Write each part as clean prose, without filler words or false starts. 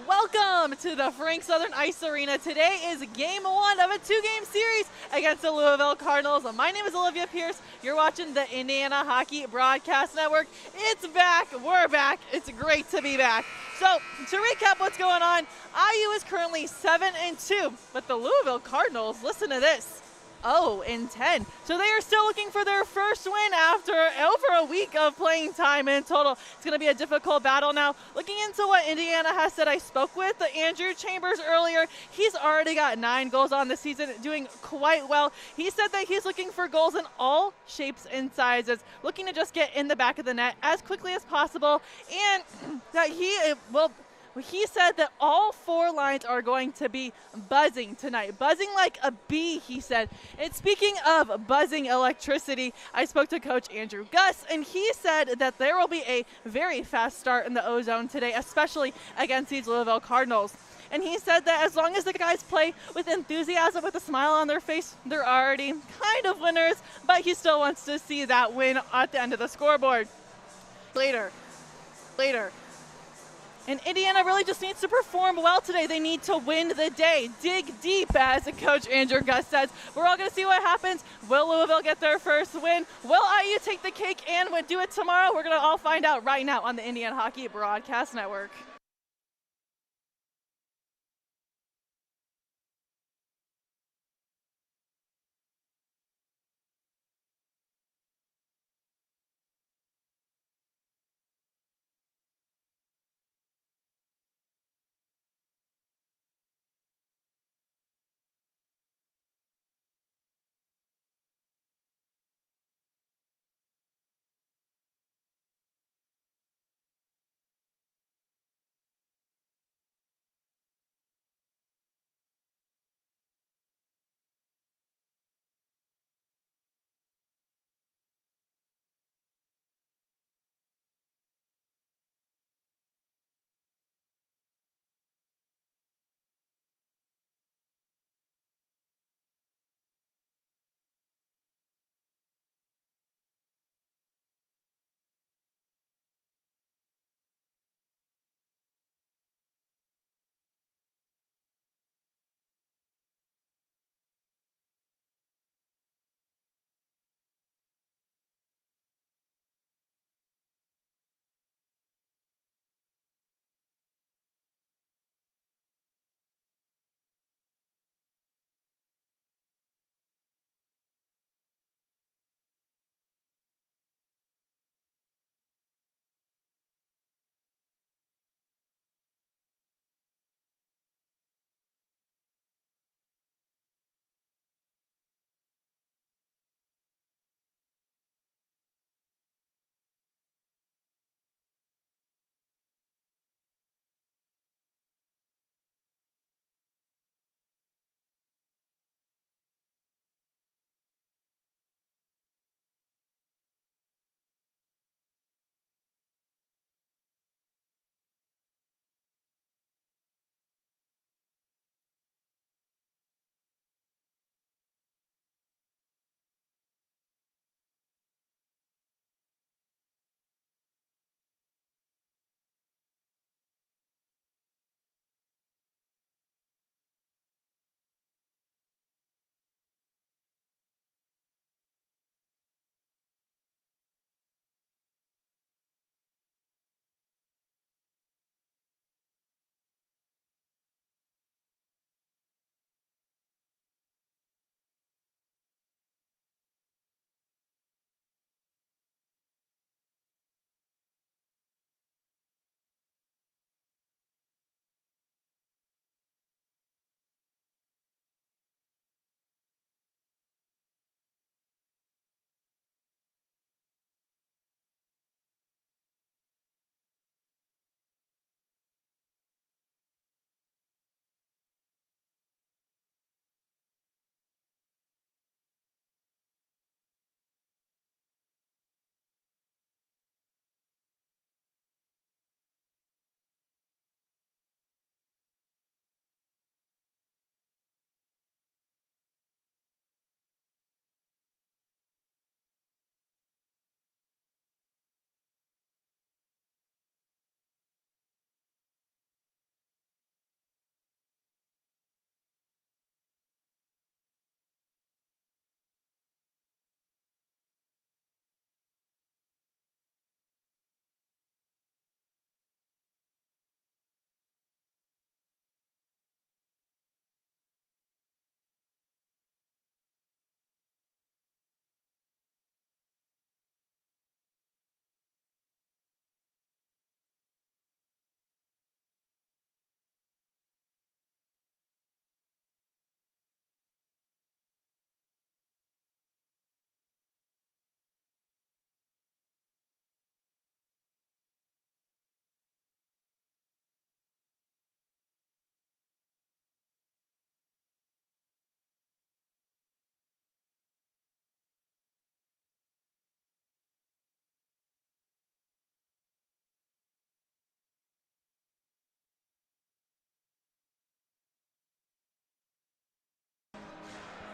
Welcome to the Frank Southern Ice Arena. Today is game one of a two-game series against the Louisville Cardinals. My name is Olivia Pierce. You're watching the Indiana Hockey Broadcast Network. It's back. We're back. It's great to be back. So to recap what's going on, IU is currently 7-2, but the Louisville Cardinals, listen to this, 0-10. So they are still looking for their first win after over a week of playing time in total. It's going to be a difficult battle now. Looking into what Indiana has said, I spoke with Andrew Chambers earlier. He's already got 9 goals on the season, doing quite well. He said that he's looking for goals in all shapes and sizes, looking to just get in the back of the net as quickly as possible, and that he said that all 4 lines are going to be buzzing tonight. Buzzing like a bee, he said. And speaking of buzzing electricity, I spoke to Coach Andrew Gus, and he said that there will be a very fast start in the O-Zone today, especially against these Louisville Cardinals. And he said that as long as the guys play with enthusiasm, with a smile on their face, they're already kind of winners, but he still wants to see that win at the end of the scoreboard. Later. And Indiana really just needs to perform well today. They need to win the day. Dig deep, as Coach Andrew Gus says. We're all going to see what happens. Will Louisville get their first win? Will IU take the cake and do it tomorrow? We're going to all find out right now on the Indiana Hockey Broadcast Network.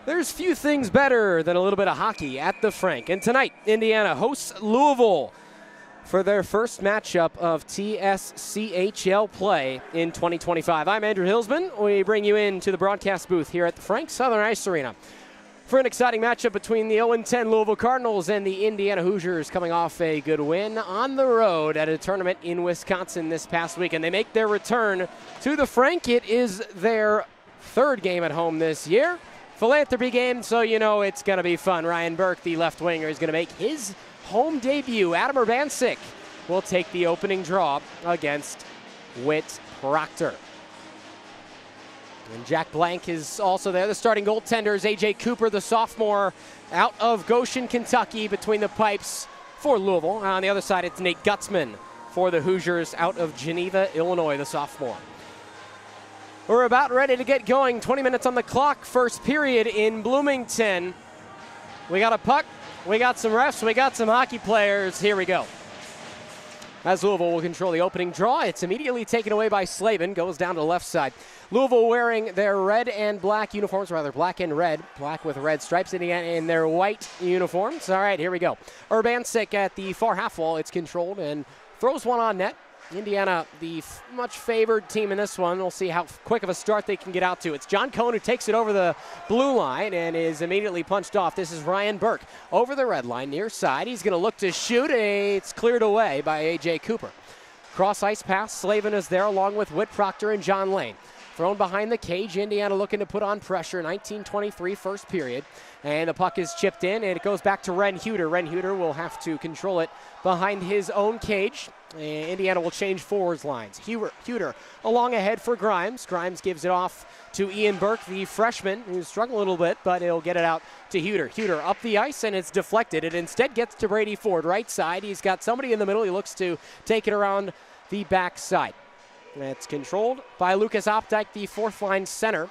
There's few things better than a little bit of hockey at the Frank. And tonight, Indiana hosts Louisville for their first matchup of TSCHL play in 2025. I'm Andrew Hillsman. We bring you into the broadcast booth here at the Frank Southern Ice Arena for an exciting matchup between the 0-10 Louisville Cardinals and the Indiana Hoosiers, coming off a good win on the road at a tournament in Wisconsin this past week. And they make their return to the Frank. It is their third game at home this year. Philanthropy game, so you know it's going to be fun. Ryan Burke, the left winger, is going to make his home debut. Adam Urbancic will take the opening draw against Whit Proctor. And Jack Blank is also there. The starting goaltender is A.J. Cooper, the sophomore, out of Goshen, Kentucky, between the pipes for Louisville. On the other side, it's Nate Gutzman for the Hoosiers, out of Geneva, Illinois, the sophomore. We're about ready to get going. 20 minutes on the clock. First period in Bloomington. We got a puck. We got some refs. We got some hockey players. Here we go. As Louisville will control the opening draw, it's immediately taken away by Slavin. Goes down to the left side. Louisville wearing their red and black uniforms, rather black and red. Black with red stripes in their white uniforms. All right, here we go. Urbancic at the far half wall. It's controlled and throws one on net. Indiana, the much favored team in this one. We'll see how quick of a start they can get out to. It's John Cohn who takes it over the blue line and is immediately punched off. This is Ryan Burke over the red line, near side. He's going to look to shoot. It's cleared away by A.J. Cooper. Cross ice pass. Slavin is there along with Whit Proctor and John Lane. Thrown behind the cage. Indiana looking to put on pressure. 19:23 first period. And the puck is chipped in, and it goes back to Ren Huter. Ren Huter will have to control it behind his own cage. And Indiana will change forwards lines. Huter along ahead for Grimes. Grimes gives it off to Ian Burke, the freshman, who's struggling a little bit, but he'll get it out to Huter. Huter up the ice, and it's deflected. It instead gets to Brady Ford, right side. He's got somebody in the middle. He looks to take it around the back side. It's controlled by Lucas Opdyke, the fourth line center.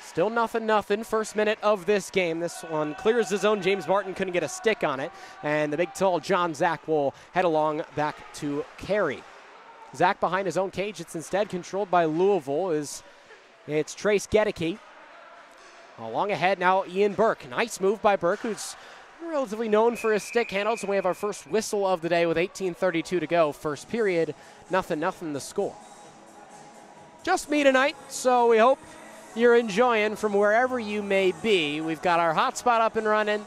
Still 0-0, first minute of this game. This one clears the zone. James Martin couldn't get a stick on it. And the big, tall John Zach will head along back to carry. Zach behind his own cage. It's instead controlled by Louisville. It's Trace Gedeke. Along ahead now, Ian Burke. Nice move by Burke, who's relatively known for his stick handles. And we have our first whistle of the day with 18:32 to go. First period, 0-0 the score. Just me tonight, so we hope you're enjoying from wherever you may be. We've got our hotspot up and running.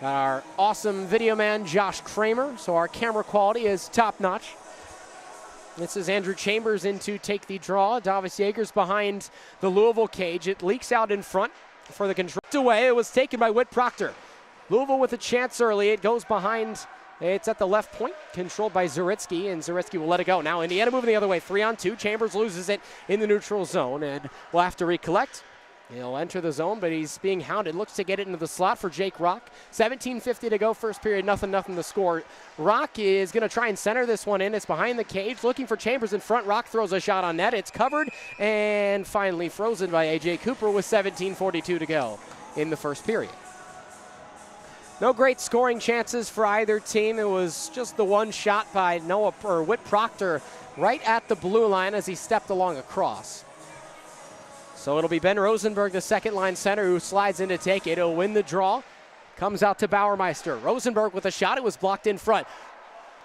Got our awesome video man, Josh Kramer, so our camera quality is top-notch. This is Andrew Chambers in to take the draw. Davis Yeager's behind the Louisville cage. It leaks out in front for the control. Away, it was taken by Whit Proctor. Louisville with a chance early. It goes behind. It's at the left point, controlled by Zaritsky, and Zaritsky will let it go. Now Indiana moving the other way, 3-on-2. Chambers loses it in the neutral zone, and will have to recollect. He'll enter the zone, but he's being hounded. Looks to get it into the slot for Jake Rock. 17:50 to go, first period, 0-0 the score. Rock is going to try and center this one in. It's behind the cage, looking for Chambers in front. Rock throws a shot on net. It's covered, and finally frozen by A.J. Cooper with 17:42 to go in the first period. No great scoring chances for either team. It was just the one shot by Whit Proctor right at the blue line as he stepped along across. So it'll be Ben Rosenberg, the second line center, who slides in to take it. He'll win the draw. Comes out to Bauermeister. Rosenberg with a shot. It was blocked in front.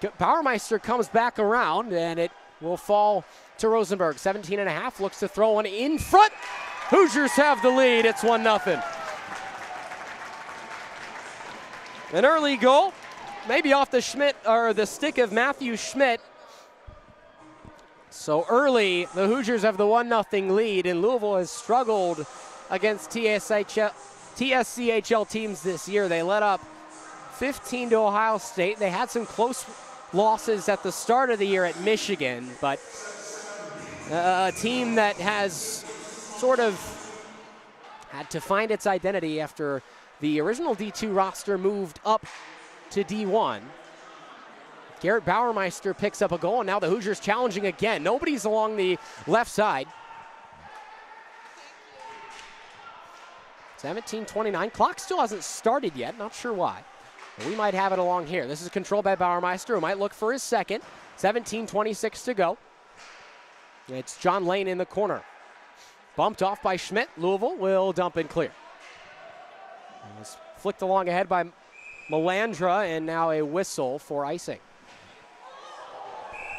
Bauermeister comes back around, and it will fall to Rosenberg. 17.5, looks to throw one in front. Hoosiers have the lead. It's 1-0. An early goal, maybe off the stick of Matthew Schmidt. So early, the Hoosiers have the 1-0 lead, and Louisville has struggled against TSCHL teams this year. They let up 15 to Ohio State. They had some close losses at the start of the year at Michigan, but a team that has sort of had to find its identity after the original D2 roster moved up to D1. Garrett Bauermeister picks up a goal, and now the Hoosiers challenging again. Nobody's along the left side. 17:29. Clock still hasn't started yet. Not sure why. But we might have it along here. This is controlled by Bauermeister, who might look for his second. 17:26 to go. It's John Lane in the corner. Bumped off by Schmidt. Louisville will dump and clear. And was flicked along ahead by Melandra, and now a whistle for icing.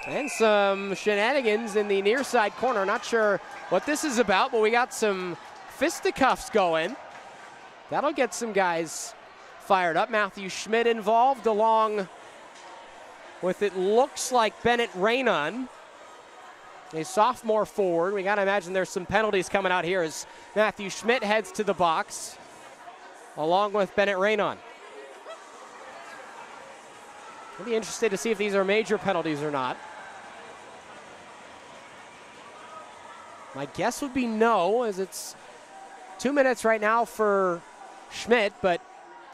And some shenanigans in the near side corner. Not sure what this is about, but we got some fisticuffs going. That'll get some guys fired up. Matthew Schmidt involved, along with, it looks like, Bennett Raynon, a sophomore forward. We got to imagine there's some penalties coming out here as Matthew Schmidt heads to the box, along with Bennett Raynon. I'll be interested to see if these are major penalties or not. My guess would be no, as it's 2 minutes right now for Schmidt, but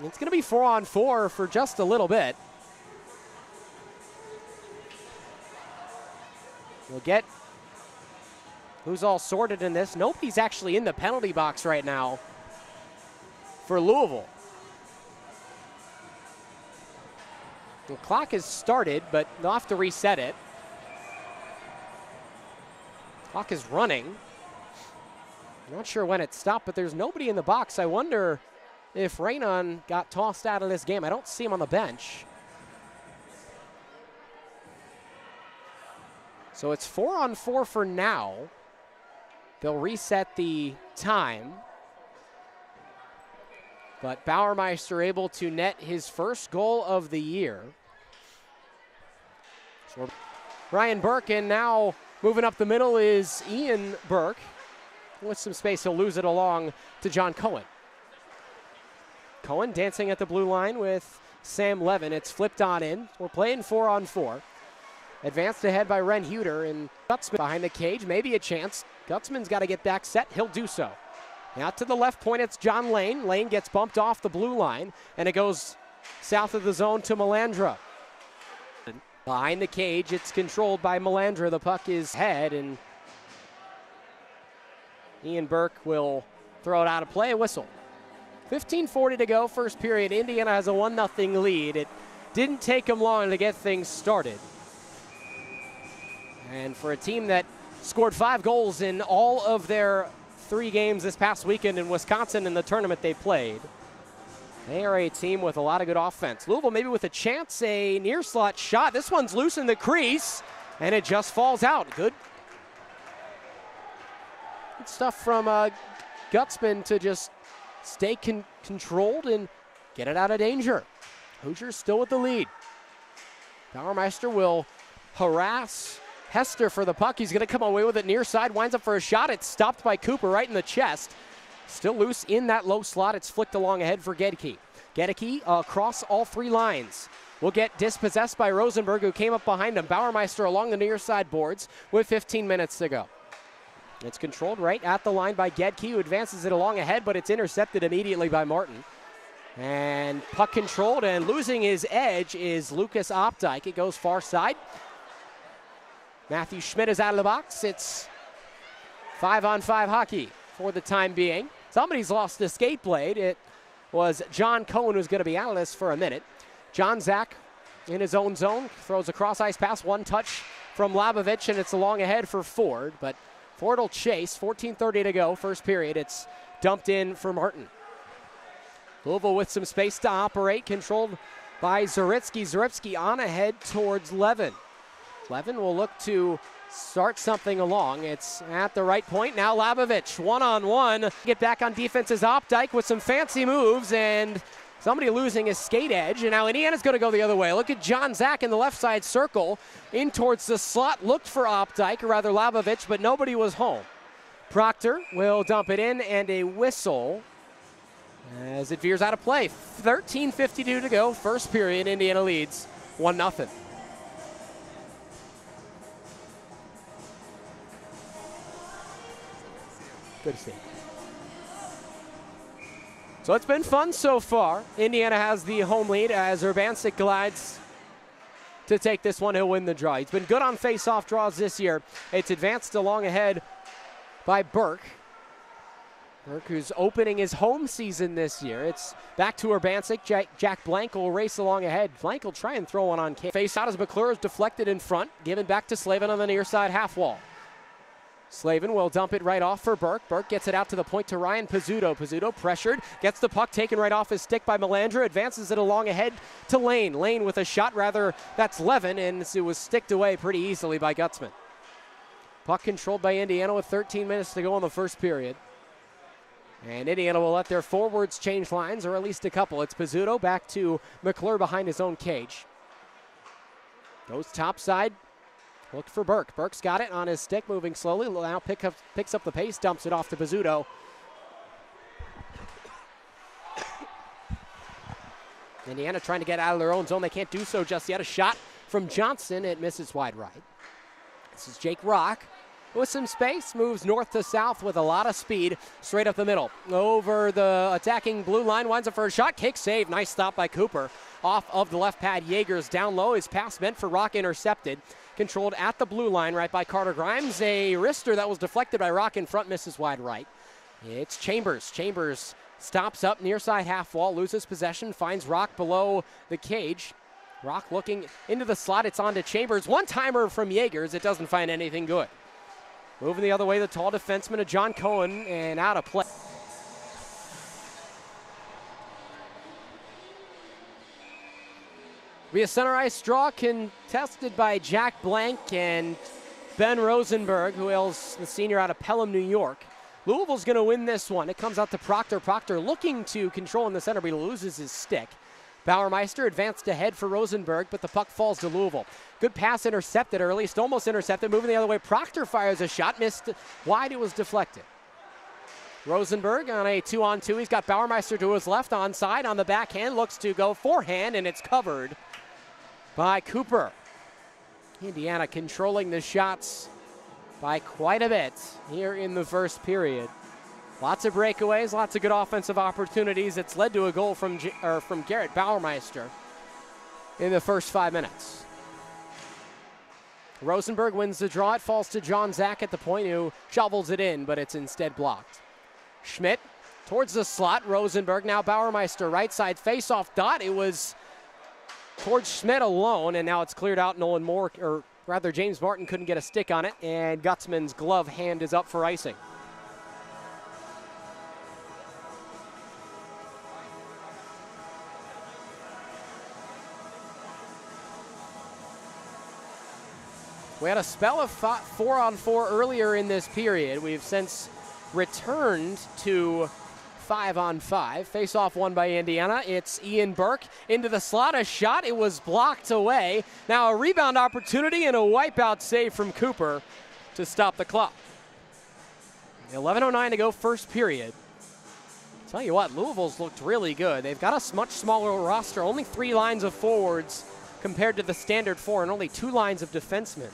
it's going to be 4-on-4 for just a little bit. We'll get who's all sorted in this. Nobody's actually in the penalty box right now for Louisville. The clock has started, but they'll have to reset it. Clock is running. Not sure when it stopped, but there's nobody in the box. I wonder if Raynon got tossed out of this game. I don't see him on the bench. So it's 4-on-4 for now. They'll reset the time. But Bauermeister able to net his first goal of the year. So Ryan Burke, and now moving up the middle is Ian Burke. With some space, he'll lose it along to John Cohen. Cohen dancing at the blue line with Sam Levin. It's flipped on in. We're playing 4-on-4. Advanced ahead by Ren Huter, and Gutzman behind the cage. Maybe a chance. Gutzman's got to get back set. He'll do so. Out to the left point, it's John Lane. Lane gets bumped off the blue line, and it goes south of the zone to Melandra. Behind the cage, it's controlled by Melandra. The puck is head, and Ian Burke will throw it out of play. A whistle. 15:40 to go, first period. Indiana has a 1-0 lead. It didn't take them long to get things started. And for a team that scored 5 goals in all of their 3 games this past weekend in Wisconsin in the tournament they played, they are a team with a lot of good offense. Louisville maybe with a chance, a near slot shot. This one's loose in the crease, and it just falls out. Good stuff from Gutzman to just stay controlled and get it out of danger. Hoosiers still with the lead. Bauermeister will harass Hester for the puck. He's going to come away with it near side, winds up for a shot. It's stopped by Cooper right in the chest. Still loose in that low slot. It's flicked along ahead for Gedeke. Gedeke across all 3 lines. Will get dispossessed by Rosenberg, who came up behind him. Bauermeister along the near side boards with 15 minutes to go. It's controlled right at the line by Gedeke, who advances it along ahead, but it's intercepted immediately by Martin. And puck controlled, and losing his edge is Lucas Opdyke. It goes far side. Matthew Schmidt is out of the box. It's 5-on-5 hockey for the time being. Somebody's lost the skate blade. It was John Cohen who's going to be out of this for a minute. John Zach in his own zone throws a cross-ice pass. One touch from Labovich, and it's along ahead for Ford. But Ford will chase. 14:30 to go, first period. It's dumped in for Martin. Louisville with some space to operate, controlled by Zaritsky. Zaritsky on ahead towards Levin. Levin will look to start something along. It's at the right point. Now Labovich, 1-on-1. Get back on defense is Opdyke with some fancy moves, and somebody losing his skate edge. And now Indiana's going to go the other way. Look at John Zach in the left side circle. In towards the slot. Looked for Opdyke, or rather Labovich, but nobody was home. Proctor will dump it in, and a whistle as it veers out of play. 13:52 to go, first period. Indiana leads 1-0. Good to see. So it's been fun so far. Indiana has the home lead as Urbancic glides to take this one. He'll win the draw. He's been good on face-off draws this year. It's advanced along ahead by Burke. Burke, who's opening his home season this year. It's back to Urbancic. Jack Blank will race along ahead. Blank will try and throw one on Face out as McClure is deflected in front. Given back to Slavin on the near side half wall. Slavin will dump it right off for Burke. Burke gets it out to the point to Ryan Pizzuto. Pizzuto pressured, gets the puck taken right off his stick by Melandra, advances it along ahead to Lane. Lane with a shot, rather, that's Levin, and it was sticked away pretty easily by Gutzman. Puck controlled by Indiana with 13 minutes to go in the first period. And Indiana will let their forwards change lines, or at least a couple. It's Pizzuto back to McClure behind his own cage. Goes topside. Look for Burke. Burke's got it on his stick, moving slowly. Now picks up the pace, dumps it off to Pizzuto. Indiana trying to get out of their own zone. They can't do so just yet. A shot from Johnson. It misses wide right. This is Jake Rock with some space. Moves north to south with a lot of speed. Straight up the middle. Over the attacking blue line. Winds up for a shot. Kick save. Nice stop by Cooper. Off of the left pad. Yeager's down low. His pass meant for Rock, intercepted. Controlled at the blue line right by Carter Grimes. A wrister that was deflected by Rock in front, misses wide right. It's Chambers. Chambers stops up near side half wall, loses possession, finds Rock below the cage. Rock looking into the slot. It's on to Chambers. One-timer from Yeagers. It doesn't find anything good. Moving the other way, the tall defenseman of John Cohen, and out of play. Be a center ice draw contested by Jack Blank and Ben Rosenberg, who hails the senior out of Pelham, New York. Louisville's going to win this one. It comes out to Proctor. Proctor looking to control in the center, but he loses his stick. Bauermeister advanced ahead for Rosenberg, but the puck falls to Louisville. Good pass intercepted, or at least almost intercepted. Moving the other way, Proctor fires a shot, missed wide, it was deflected. Rosenberg on a 2-on-2. He's got Bauermeister to his left, onside on the backhand, looks to go forehand, and it's covered by Cooper. Indiana controlling the shots by quite a bit here in the first period. Lots of breakaways, lots of good offensive opportunities. It's led to a goal from Garrett Bauermeister in the first 5 minutes. Rosenberg wins the draw. It falls to John Zach at the point, who shovels it in, but it's instead blocked. Schmidt towards the slot. Rosenberg, now Bauermeister, right side face-off dot. It was towards Schmidt alone, and now it's cleared out. Nolan Moore, or rather James Martin, couldn't get a stick on it, and Gutzman's glove hand is up for icing. We had a spell of 4-on-4 earlier in this period. We've since returned to 5-on-5. Face-off won by Indiana. It's Ian Burke into the slot. A shot. It was blocked away. Now a rebound opportunity and a wipeout save from Cooper to stop the clock. 11:09 to go, first period. Tell you what, Louisville's looked really good. They've got a much smaller roster. Only 3 lines of forwards compared to the standard 4, and only 2 lines of defensemen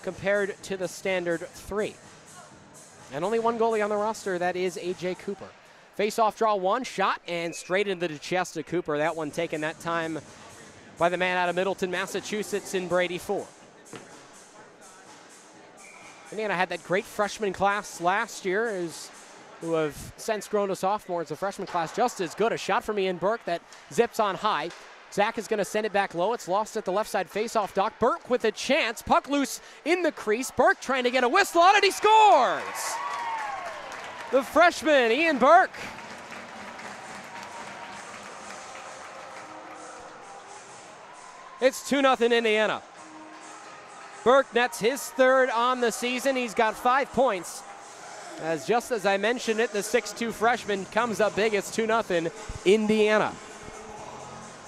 compared to the standard 3. And only 1 goalie on the roster, that is A.J. Cooper. Face-off draw, 1 shot, and straight into the chest of Cooper. That one taken that time by the man out of Middleton, Massachusetts, in Brady Ford. Indiana had that great freshman class last year, who have since grown to sophomores. The freshman class just as good. A shot from Ian Burke that zips on high. Zach is going to send it back low. It's lost at the left side face-off dock. Burke with a chance. Puck loose in the crease. Burke trying to get a whistle on it. He scores! The freshman, Ian Burke. It's 2-0 Indiana. Burke nets his 3rd on the season. He's got 5 points. As just as I mentioned it, the 6'2 freshman comes up big. It's 2-0 Indiana.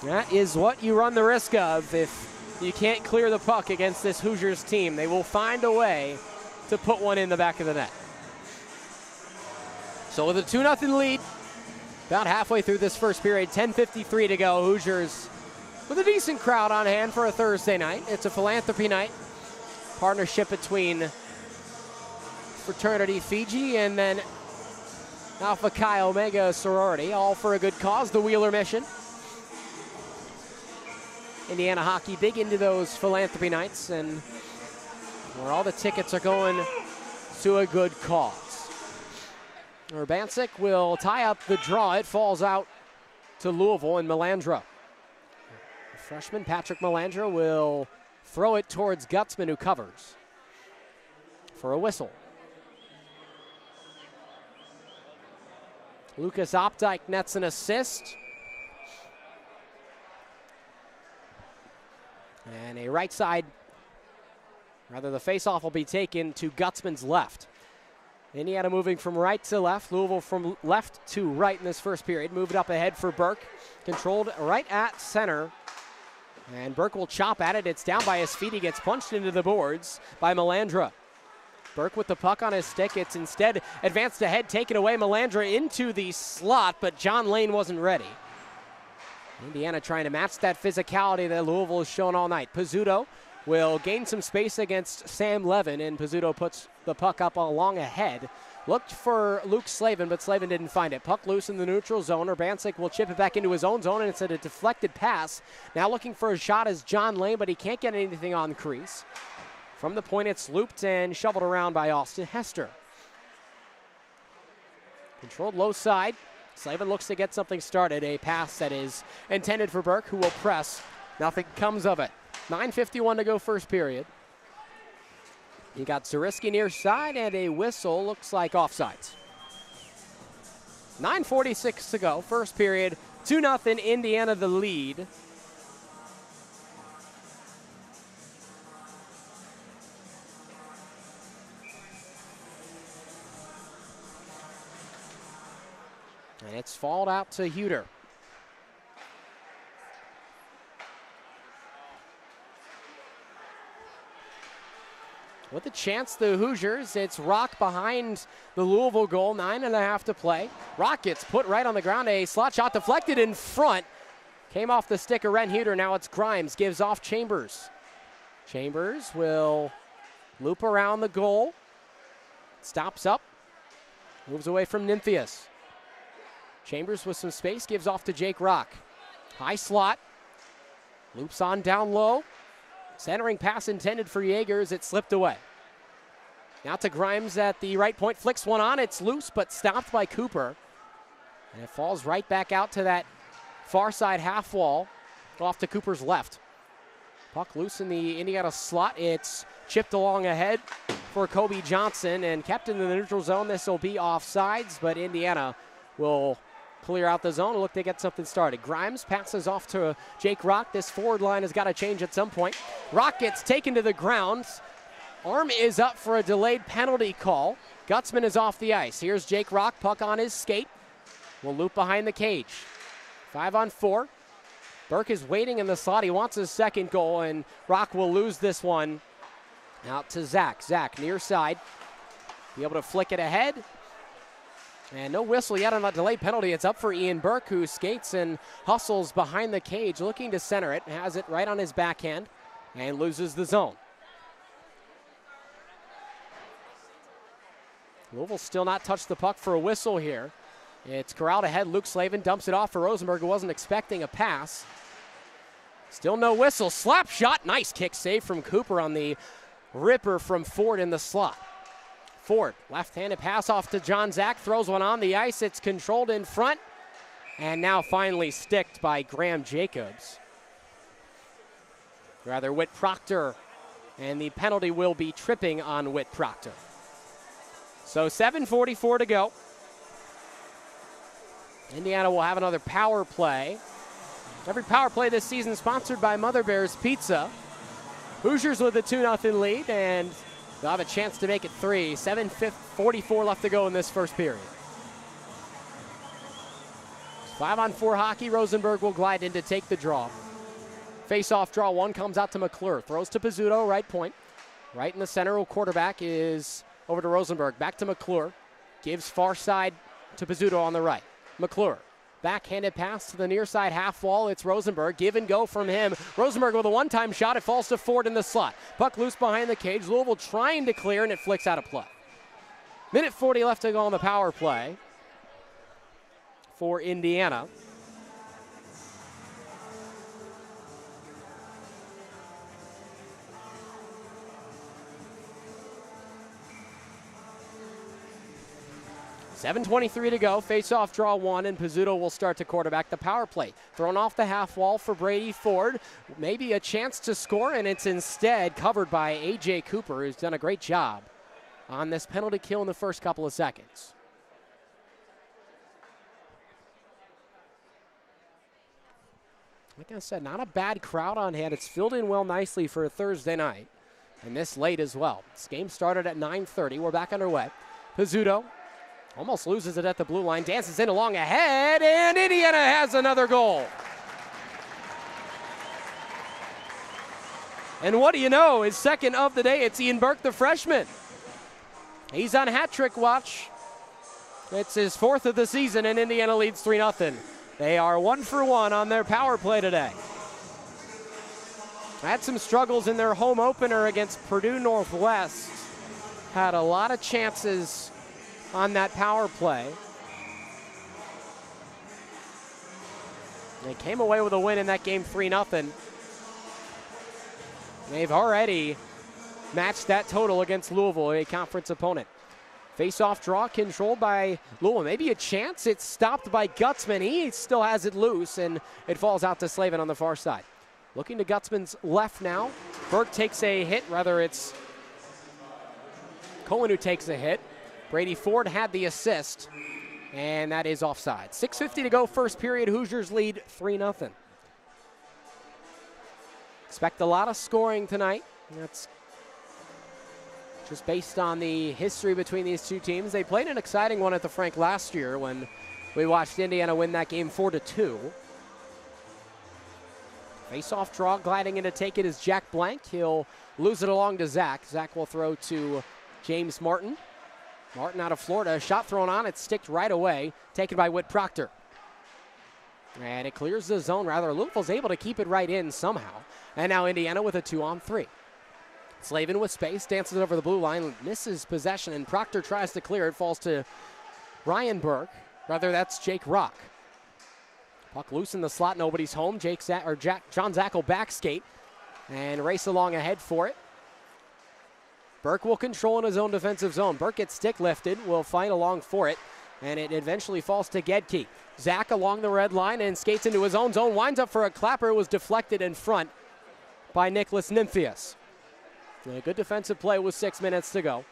That is what you run the risk of if you can't clear the puck against this Hoosiers team. They will find a way to put one in the back of the net. So with a 2-0 lead, about halfway through this first period, 10:53 to go. Hoosiers with a decent crowd on hand for a Thursday night. It's a philanthropy night. Partnership between Fraternity Fiji and then Alpha Chi Omega sorority, all for a good cause, the Wheeler Mission. Indiana hockey big into those philanthropy nights, and where all the tickets are going to a good cause. Urbancic will tie up the draw. It falls out to Louisville and Melandra. The freshman Patrick Melandra will throw it towards Gutzman, who covers for a whistle. Lucas Opdyke nets an assist. And a right side, rather the faceoff will be taken to Gutzman's left. Indiana moving from right to left, Louisville from left to right in this first period. Moved up ahead for Burke, controlled right at center. And Burke will chop at it. It's down by his feet. He gets punched into the boards by Melandra. Burke with the puck on his stick. It's instead advanced ahead, taken away. Melandra into the slot, but John Lane wasn't ready. Indiana trying to match that physicality that Louisville has shown all night. Pizzuto will gain some space against Sam Levin, and Pizzuto puts the puck up along ahead. Looked for Luke Slavin, but Slavin didn't find it. Puck loose in the neutral zone. Urbancic will chip it back into his own zone, and it's a deflected pass. Now looking for a shot is John Lane, but he can't get anything on the crease. From the point, it's looped and shoveled around by Austin Hester. Controlled low side. Slavin looks to get something started. A pass that is intended for Burke, who will press. Nothing comes of it. 9:51 to go first period. You got Zariski near side and a whistle, looks like offsides. 9:46 to go, first period, 2-0 Indiana the lead. And it's fouled out to Huter. With a chance, the Hoosiers, it's Rock behind the Louisville goal, 9.5 to play. Rock gets put right on the ground, a slot shot deflected in front. Came off the stick of Ren Huter, now it's Grimes, gives off Chambers. Chambers will loop around the goal, stops up, moves away from Nymphius. Chambers with some space, gives off to Jake Rock. High slot, loops on down low. Centering pass intended for Jaegers, it slipped away. Now to Grimes at the right point, flicks one on, it's loose but stopped by Cooper. And it falls right back out to that far side half wall, off to Cooper's left. Puck loose in the Indiana slot, it's chipped along ahead for Kobe Johnson and kept in the neutral zone. This will be offsides, but Indiana will clear out the zone, look to get something started. Grimes passes off to Jake Rock. This forward line has got to change at some point. Rock gets taken to the ground. Arm is up for a delayed penalty call. Gutzman is off the ice. Here's Jake Rock, puck on his skate. Will loop behind the cage. 5-on-4. Burke is waiting in the slot. He wants his second goal, and Rock will lose this one out to Zach. Zach near side. Be able to flick it ahead. And no whistle yet on that delayed penalty. It's up for Ian Burke, who skates and hustles behind the cage, looking to center it. Has it right on his backhand and loses the zone. Louisville still not touched the puck for a whistle here. It's corralled ahead. Luke Slavin dumps it off for Rosenberg, who wasn't expecting a pass. Still no whistle. Slap shot. Nice kick save from Cooper on the ripper from Ford in the slot. Ford, left-handed pass off to John Zach, throws one on the ice. It's controlled in front, and now finally sticked by Graham Jacobs. Rather, Whit Proctor, and the penalty will be tripping on Whit Proctor. So 7:44 to go. Indiana will have another power play. Every power play this season sponsored by Mother Bear's Pizza. Hoosiers with a 2-0 lead, and they'll have a chance to make it 3. 7:44 left to go in this first period. 5-on-4 hockey. Rosenberg will glide in to take the draw. Face-off draw one comes out to McClure. Throws to Pizzuto, right point. Right in the center, quarterback is over to Rosenberg. Back to McClure. Gives far side to Pizzuto on the right. McClure. Backhanded pass to the near side half wall. It's Rosenberg. Give and go from him. Rosenberg with a one-time shot. It falls to Ford in the slot. Puck loose behind the cage. Louisville trying to clear, and it flicks out of play. Minute 40 left to go on the power play for Indiana. .7:23 to go. Face-off draw one, and Pizzuto will start to quarterback the power play. Thrown off the half wall for Brady Ford. Maybe a chance to score, and it's instead covered by A.J. Cooper, who's done a great job on this penalty kill in the first couple of seconds. Like I said, not a bad crowd on hand. It's filled in well nicely for a Thursday night, and this late as well. This game started at 9:30. We're back underway. Pizzuto almost loses it at the blue line, dances in along ahead, and Indiana has another goal. And what do you know, his second of the day, it's Ian Burke, the freshman. He's on hat trick watch. It's his fourth of the season, and Indiana leads 3-0. They are 1 for 1 on their power play today. Had some struggles in their home opener against Purdue Northwest. Had a lot of chances on that power play. They came away with a win in that game, 3-0. They've already matched that total against Louisville, a conference opponent. Face-off draw controlled by Louisville. Maybe a chance. It's stopped by Gutzman. He still has it loose, and it falls out to Slavin on the far side. Looking to Gutzman's left now. Burke takes a hit. Rather, it's Cohen who takes a hit. Brady Ford had the assist, and that is offside. 6:50 to go, first period. Hoosiers lead 3-0. Expect a lot of scoring tonight. That's just based on the history between these two teams. They played an exciting one at the Frank last year when we watched Indiana win that game 4-2. Face-off draw, gliding in to take it is Jack Blank. He'll lose it along to Zach. Zach will throw to James Martin. Martin out of Florida, shot thrown on, it's sticked right away, taken by Whit Proctor. And it clears the zone, rather. Louisville's able to keep it right in somehow. And now Indiana with a 2-on-3. Slavin with space, dances over the blue line, misses possession, and Proctor tries to clear it, falls to Ryan Burke. Rather, that's Jake Rock. Puck loose in the slot, nobody's home. John Zach will back skate and race along ahead for it. Burke will control in his own defensive zone. Burke gets stick lifted, will fight along for it, and it eventually falls to Gedke. Zach along the red line and skates into his own zone, winds up for a clapper. It was deflected in front by Nicholas Nymphius. A good defensive play with 6 minutes to go.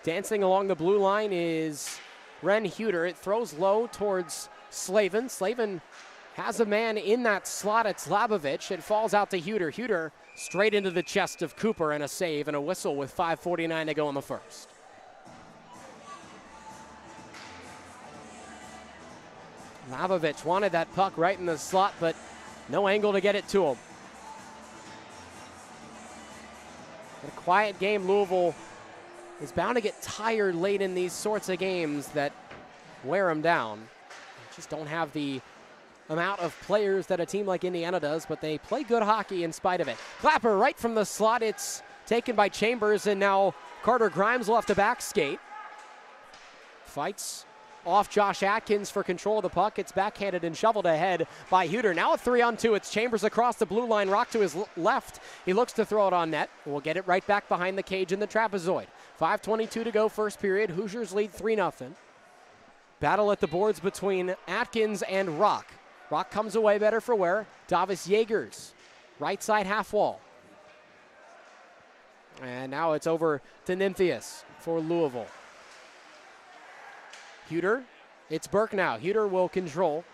Dancing along the blue line is Ren Huter. It throws low towards Slavin. Slavin has a man in that slot. It's Labovich. It falls out to Huter. Huter straight into the chest of Cooper, and a save and a whistle with 5:49 to go in the first. Labovich wanted that puck right in the slot, but no angle to get it to him. In a quiet game, Louisville is bound to get tired late in these sorts of games that wear them down. They just don't have the amount of players that a team like Indiana does, but they play good hockey in spite of it. Clapper right from the slot. It's taken by Chambers, and now Carter Grimes will have to back skate. Fights off Josh Atkins for control of the puck. It's backhanded and shoveled ahead by Huter. Now a 3-on-2. It's Chambers across the blue line. Rock to his left. He looks to throw it on net. We'll get it right back behind the cage in the trapezoid. 5:22 to go, first period. Hoosiers lead 3-0. Battle at the boards between Atkins and Rock. Rock comes away better for wear. Davis Yeagers, right side half wall. And now it's over to Nymphius for Louisville. Huter, it's Burke now. Huter will control.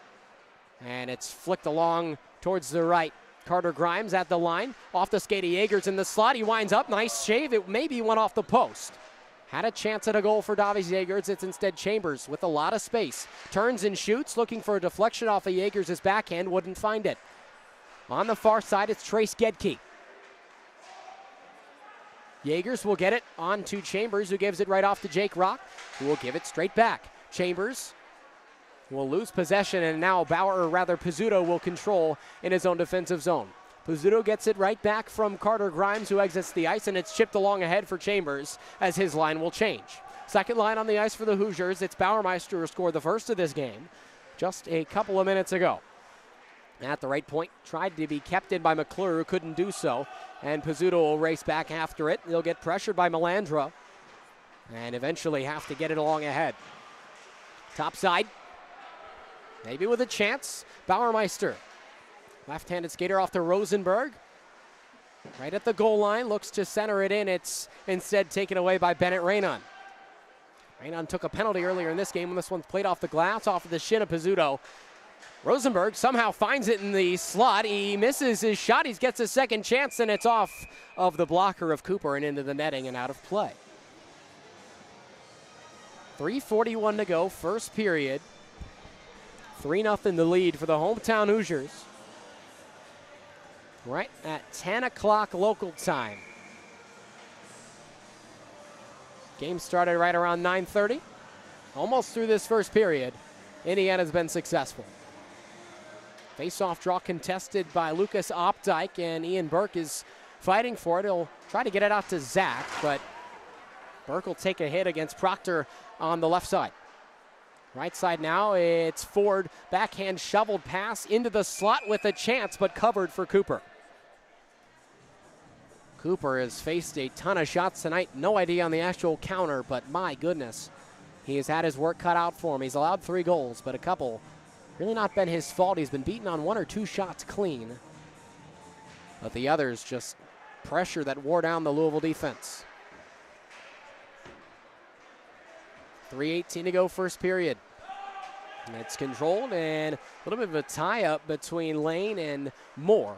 And it's flicked along towards the right. Carter Grimes at the line. Off the skate of Yeagers in the slot. He winds up. Nice shave. It maybe went off the post. Had a chance at a goal for Davis Yeagers. It's instead Chambers with a lot of space. Turns and shoots, looking for a deflection off of Yeagers' backhand. Wouldn't find it. On the far side, it's Trace Gedke. Yeagers will get it on to Chambers, who gives it right off to Jake Rock, who will give it straight back. Chambers will lose possession, and now Pizzuto will control in his own defensive zone. Pizzuto gets it right back from Carter Grimes, who exits the ice, and it's chipped along ahead for Chambers as his line will change. Second line on the ice for the Hoosiers. It's Bauermeister who scored the first of this game just a couple of minutes ago. At the right point, tried to be kept in by McClure, who couldn't do so, and Pizzuto will race back after it. He'll get pressured by Melandra and eventually have to get it along ahead. Top side, maybe with a chance. Bauermeister, left-handed skater off to Rosenberg. Right at the goal line, looks to center it in. It's instead taken away by Bennett Raynon. Raynon took a penalty earlier in this game when this one's played off the glass, off of the shin of Pizzuto. Rosenberg somehow finds it in the slot. He misses his shot. He gets a second chance, and it's off of the blocker of Cooper and into the netting and out of play. 3:41 to go, first period. 3-0 the lead for the hometown Hoosiers. Right at 10 o'clock local time. Game started right around 9:30. Almost through this first period, Indiana's been successful. Face-off draw contested by Lucas Opdyke, and Ian Burke is fighting for it. He'll try to get it out to Zach, but Burke will take a hit against Proctor on the left side. Right side now, it's Ford. Backhand shoveled pass into the slot with a chance, but covered for Cooper. Cooper has faced a ton of shots tonight. No idea on the actual counter, but my goodness, he has had his work cut out for him. He's allowed 3 goals, but a couple really not been his fault. He's been beaten on 1 or 2 shots clean. But the others just pressure that wore down the Louisville defense. 3:18 to go, first period. And it's controlled, and a little bit of a tie-up between Lane and Moore.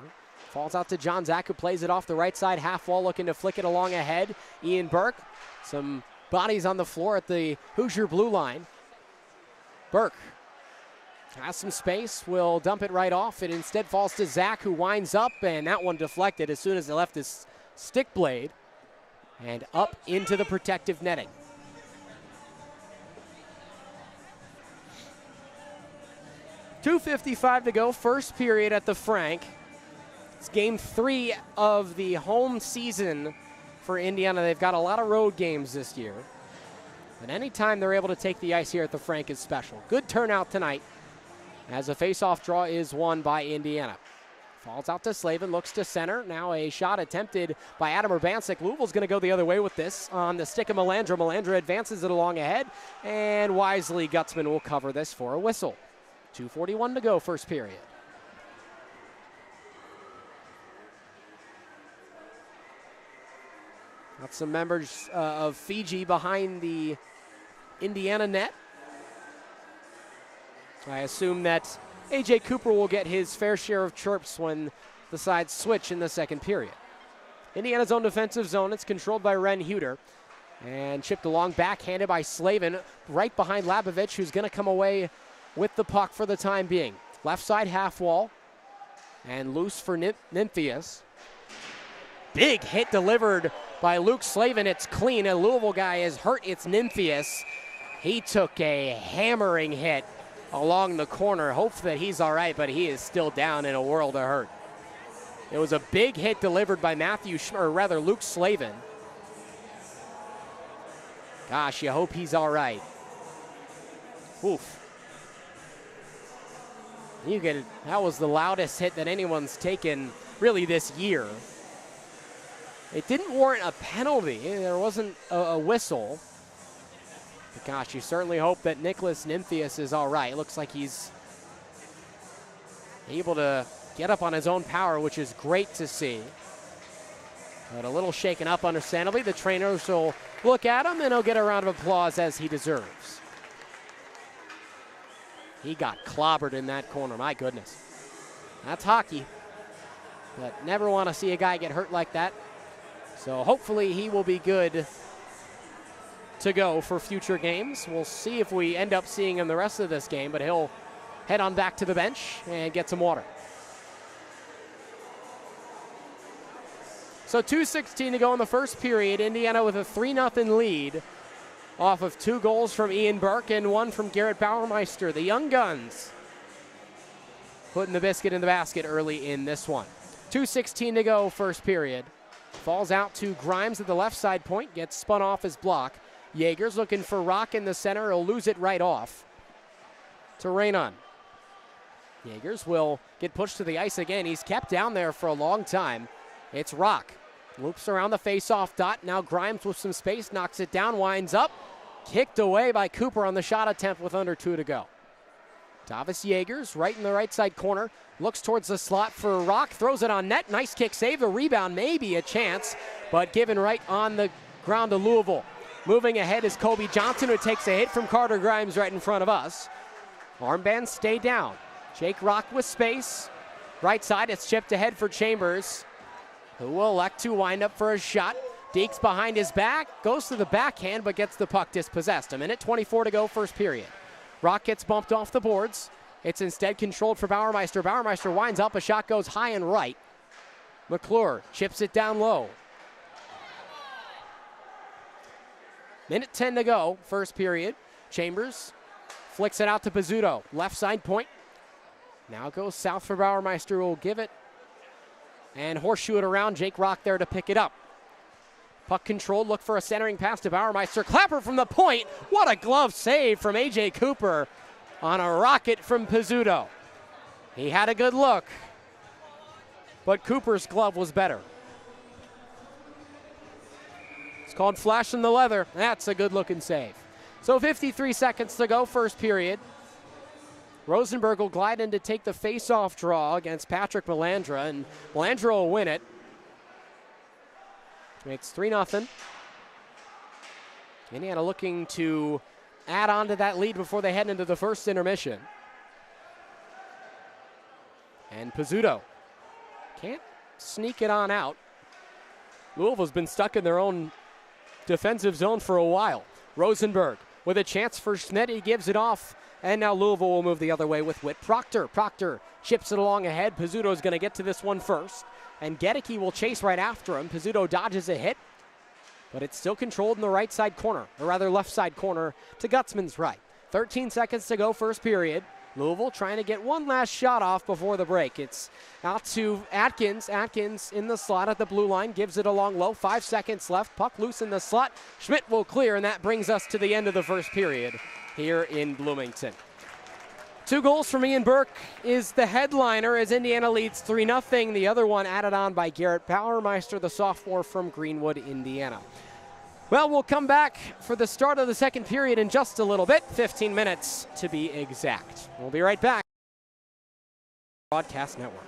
Falls out to John Zach, who plays it off the right side half wall, looking to flick it along ahead. Ian Burke, some bodies on the floor at the Hoosier blue line. Burke has some space, will dump it right off. It instead falls to Zach, who winds up, and that one deflected as soon as it left his stick blade and up into the protective netting. .255 to go, first period at the Frank. It's game 3 of the home season for Indiana. They've got a lot of road games this year. And anytime they're able to take the ice here at the Frank is special. Good turnout tonight as a face-off draw is won by Indiana. Falls out to Slavin, looks to center. Now a shot attempted by Adam Urbancic. Louisville's going to go the other way with this on the stick of Melandra. Melandra advances it along ahead, and wisely Gutzman will cover this for a whistle. 2:41 to go, first period. Got some members of Fiji behind the Indiana net. I assume that A.J. Cooper will get his fair share of chirps when the sides switch in the second period. Indiana's own defensive zone. It's controlled by Ren Huter. And chipped along, backhanded by Slavin, right behind Labovich, who's going to come away with the puck for the time being. Left side half wall. And loose for Nymphius. Big hit delivered by Luke Slavin. It's clean. A Louisville guy is hurt. It's Nymphius. He took a hammering hit along the corner. Hope that he's all right, but he is still down in a world of hurt. It was a big hit delivered by Luke Slavin. Gosh, you hope he's all right. Oof. That was the loudest hit that anyone's taken really this year. It didn't warrant a penalty. There wasn't a whistle. But gosh, you certainly hope that Nicholas Nymphius is all right. It looks like he's able to get up on his own power, which is great to see. But a little shaken up, understandably. The trainers will look at him, and he'll get a round of applause as he deserves. He got clobbered in that corner. My goodness. That's hockey. But never want to see a guy get hurt like that. So hopefully he will be good to go for future games. We'll see if we end up seeing him the rest of this game, but he'll head on back to the bench and get some water. So 2:16 to go in the first period. Indiana with a 3-0 lead off of 2 goals from Ian Burke and 1 from Garrett Bauermeister. The Young Guns putting the biscuit in the basket early in this one. 2:16 to go, first period. Falls out to Grimes at the left side point, gets spun off his block. Jaegers looking for Rock in the center. He'll lose it right off to Reynon. Jaegers will get pushed to the ice again. He's kept down there for a long time. It's Rock. Loops around the face-off dot. Now Grimes with some space, knocks it down, winds up. Kicked away by Cooper on the shot attempt with under 2 to go. Tavis Jaegers right in the right side corner. Looks towards the slot for Rock. Throws it on net. Nice kick save. The rebound may be a chance, but given right on the ground to Louisville. Moving ahead is Kobe Johnson, who takes a hit from Carter Grimes right in front of us. Armbands stay down. Jake Rock with space. Right side, it's chipped ahead for Chambers, who will elect to wind up for a shot. Deeks behind his back, goes to the backhand, but gets the puck dispossessed. 1:24 to go, first period. Rock gets bumped off the boards. It's instead controlled for Bauermeister. Bauermeister winds up, a shot goes high and right. McClure chips it down low. 1:10 to go, first period. Chambers flicks it out to Pizzuto, left side point. Now goes south for Bauermeister, who will give it and horseshoe it around. Jake Rock there to pick it up. Puck controlled, look for a centering pass to Bauermeister. Clapper from the point. What a glove save from A.J. Cooper on a rocket from Pizzuto. He had a good look, but Cooper's glove was better. It's called flashing the leather. That's a good looking save. So 53 seconds to go, first period. Rosenberg will glide in to take the face-off draw against Patrick Melandra, and Melandra will win it. Makes 3-0. Indiana looking to add on to that lead before they head into the first intermission. And Pizzuto can't sneak it on out. Louisville's been stuck in their own defensive zone for a while. Rosenberg with a chance for Schmidt. He gives it off. And now Louisville will move the other way with Whit Proctor. Proctor chips it along ahead. Pizzuto's going to get to this one first. And Gedicke will chase right after him. Pizzuto dodges a hit, but it's still controlled in the right side corner, or rather left side corner to Gutzman's right. 13 seconds to go, first period. Louisville trying to get one last shot off before the break. It's out to Atkins. Atkins in the slot at the blue line, gives it along low. 5 seconds left. Puck loose in the slot. Schmidt will clear, and that brings us to the end of the first period here in Bloomington. 2 goals from Ian Burke is the headliner as Indiana leads 3-0. The other one added on by Garrett Bauermeister, the sophomore from Greenwood, Indiana. Well, we'll come back for the start of the second period in just a little bit, 15 minutes to be exact. We'll be right back. Broadcast Network.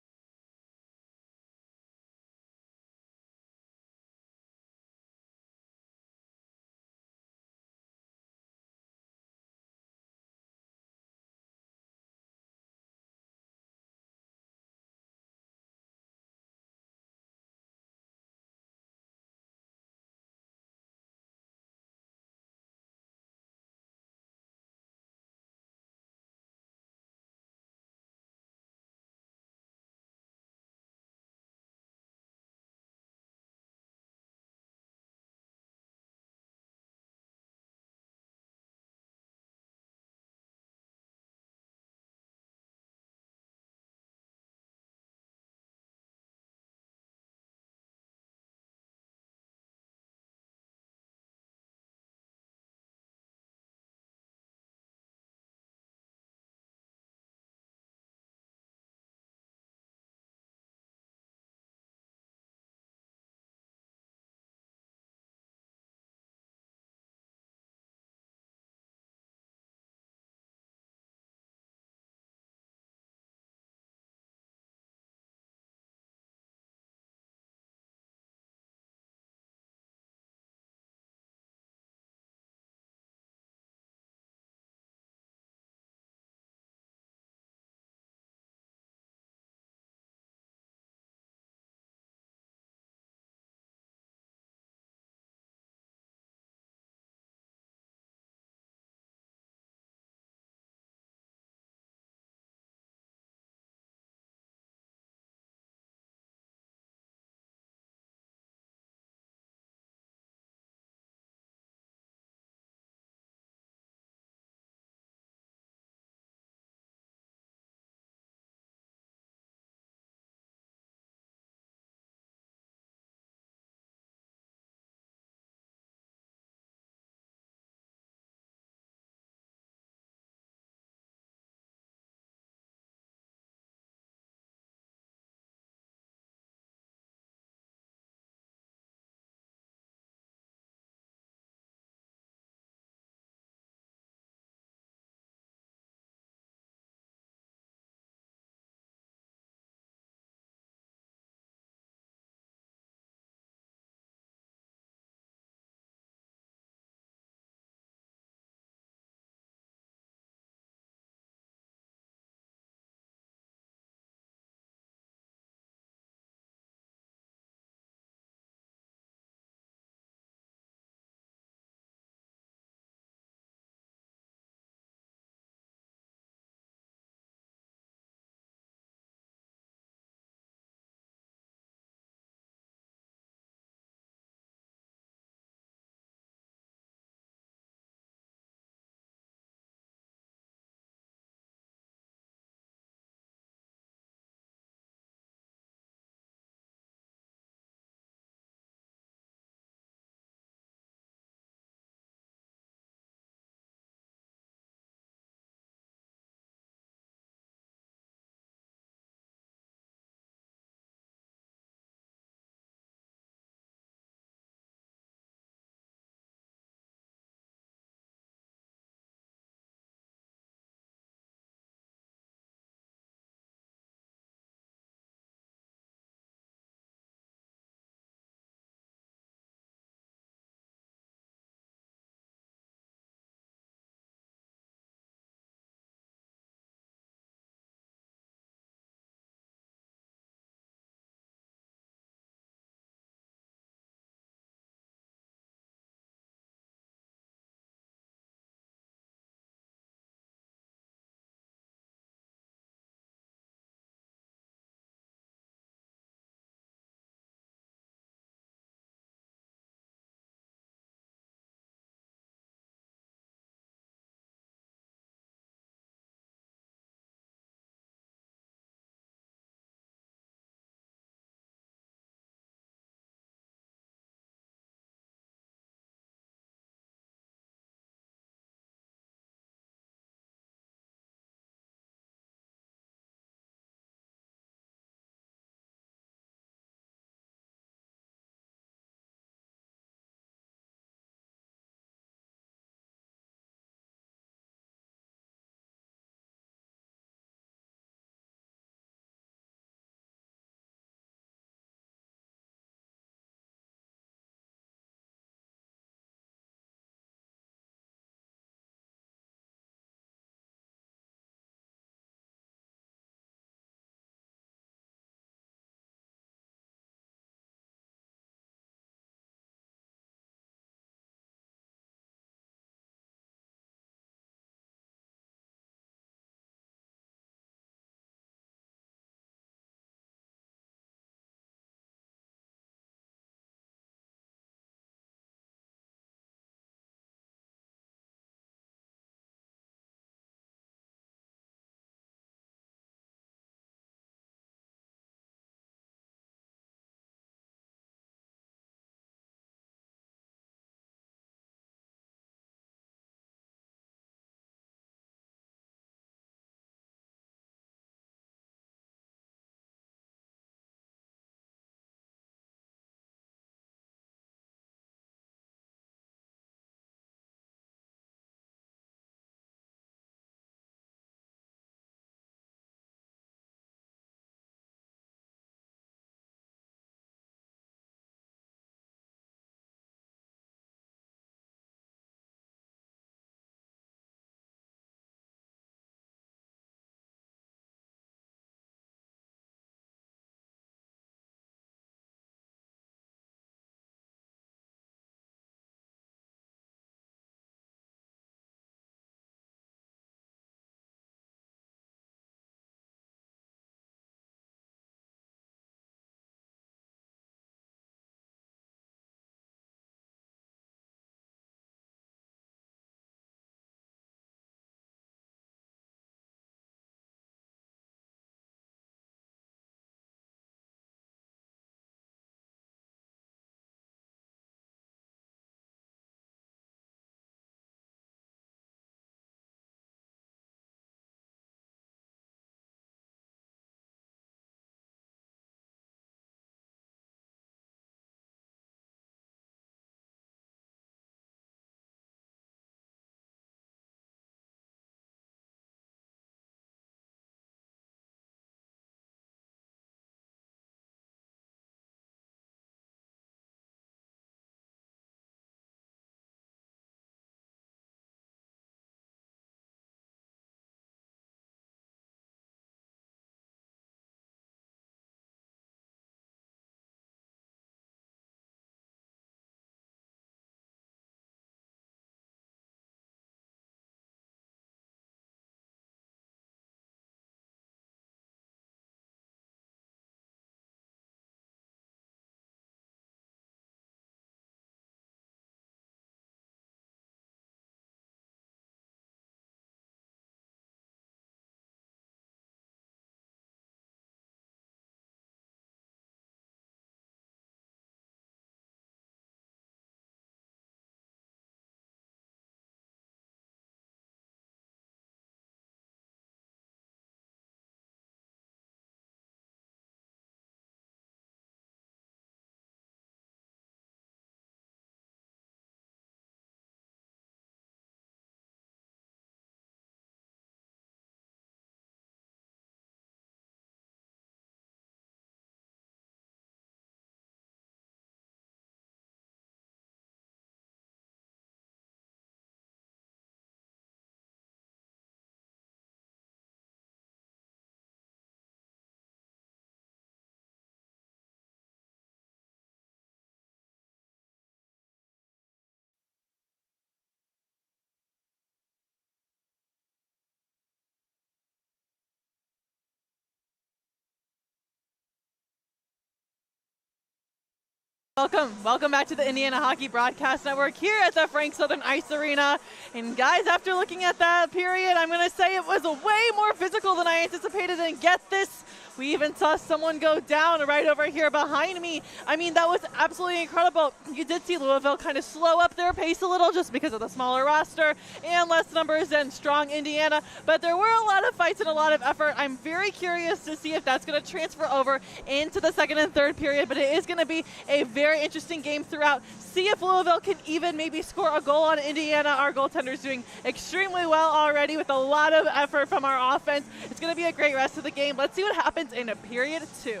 Welcome back to the Indiana Hockey Broadcast Network here at the Frank Southern Ice Arena. And guys, after looking at that period, I'm going to say it was way more physical than I anticipated. And get this, we even saw someone go down right over here behind me. I mean, that was absolutely incredible. You did see Louisville kind of slow up their pace a little just because of the smaller roster and less numbers than strong Indiana. But there were a lot of fights and a lot of effort. I'm very curious to see if that's going to transfer over into the second and third period. But it is going to be a very interesting game throughout. See if Louisville can even maybe score a goal on Indiana. Our goaltender's doing extremely well already with a lot of effort from our offense. It's going to be a great rest of the game. Let's see what happens in period 2.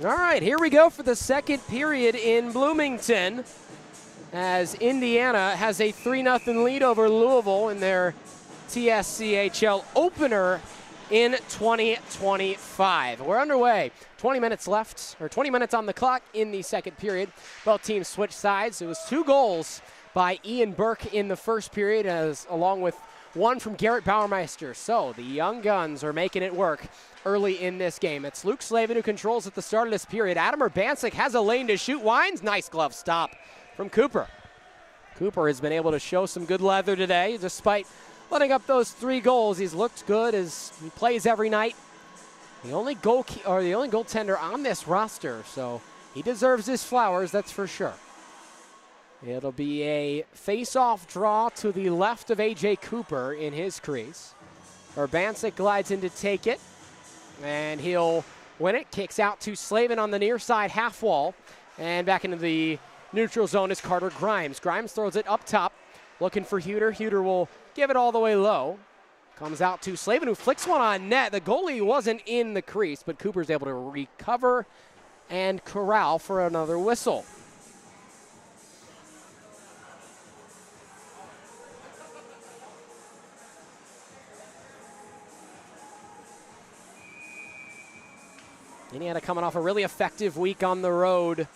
All right, here we go for the second period in Bloomington as Indiana has a 3-0 lead over Louisville in their TSCHL opener in 2025. We're underway. 20 minutes left, or 20 minutes on the clock in the second period. Both teams switched sides. It was 2 goals by Ian Burke in the first period, along with one from Garrett Bauermeister. So the Young Guns are making it work early in this game. It's Luke Slavin who controls at the start of this period. Adam Urbancic has a lane to shoot. Wines, nice glove stop from Cooper. Cooper has been able to show some good leather today, despite letting up those 3 goals. He's looked good as he plays every night. The only goaltender on this roster, so he deserves his flowers, that's for sure. It'll be a face-off draw to the left of A.J. Cooper in his crease. Urbancic glides in to take it, and he'll win it. Kicks out to Slavin on the near side half wall, and back into the neutral zone is Carter Grimes. Grimes throws it up top, looking for Huter. Huter will give it all the way low. Comes out to Slavin, who flicks one on net. The goalie wasn't in the crease, but Cooper's able to recover and corral for another whistle. Indiana coming off a really effective week on the road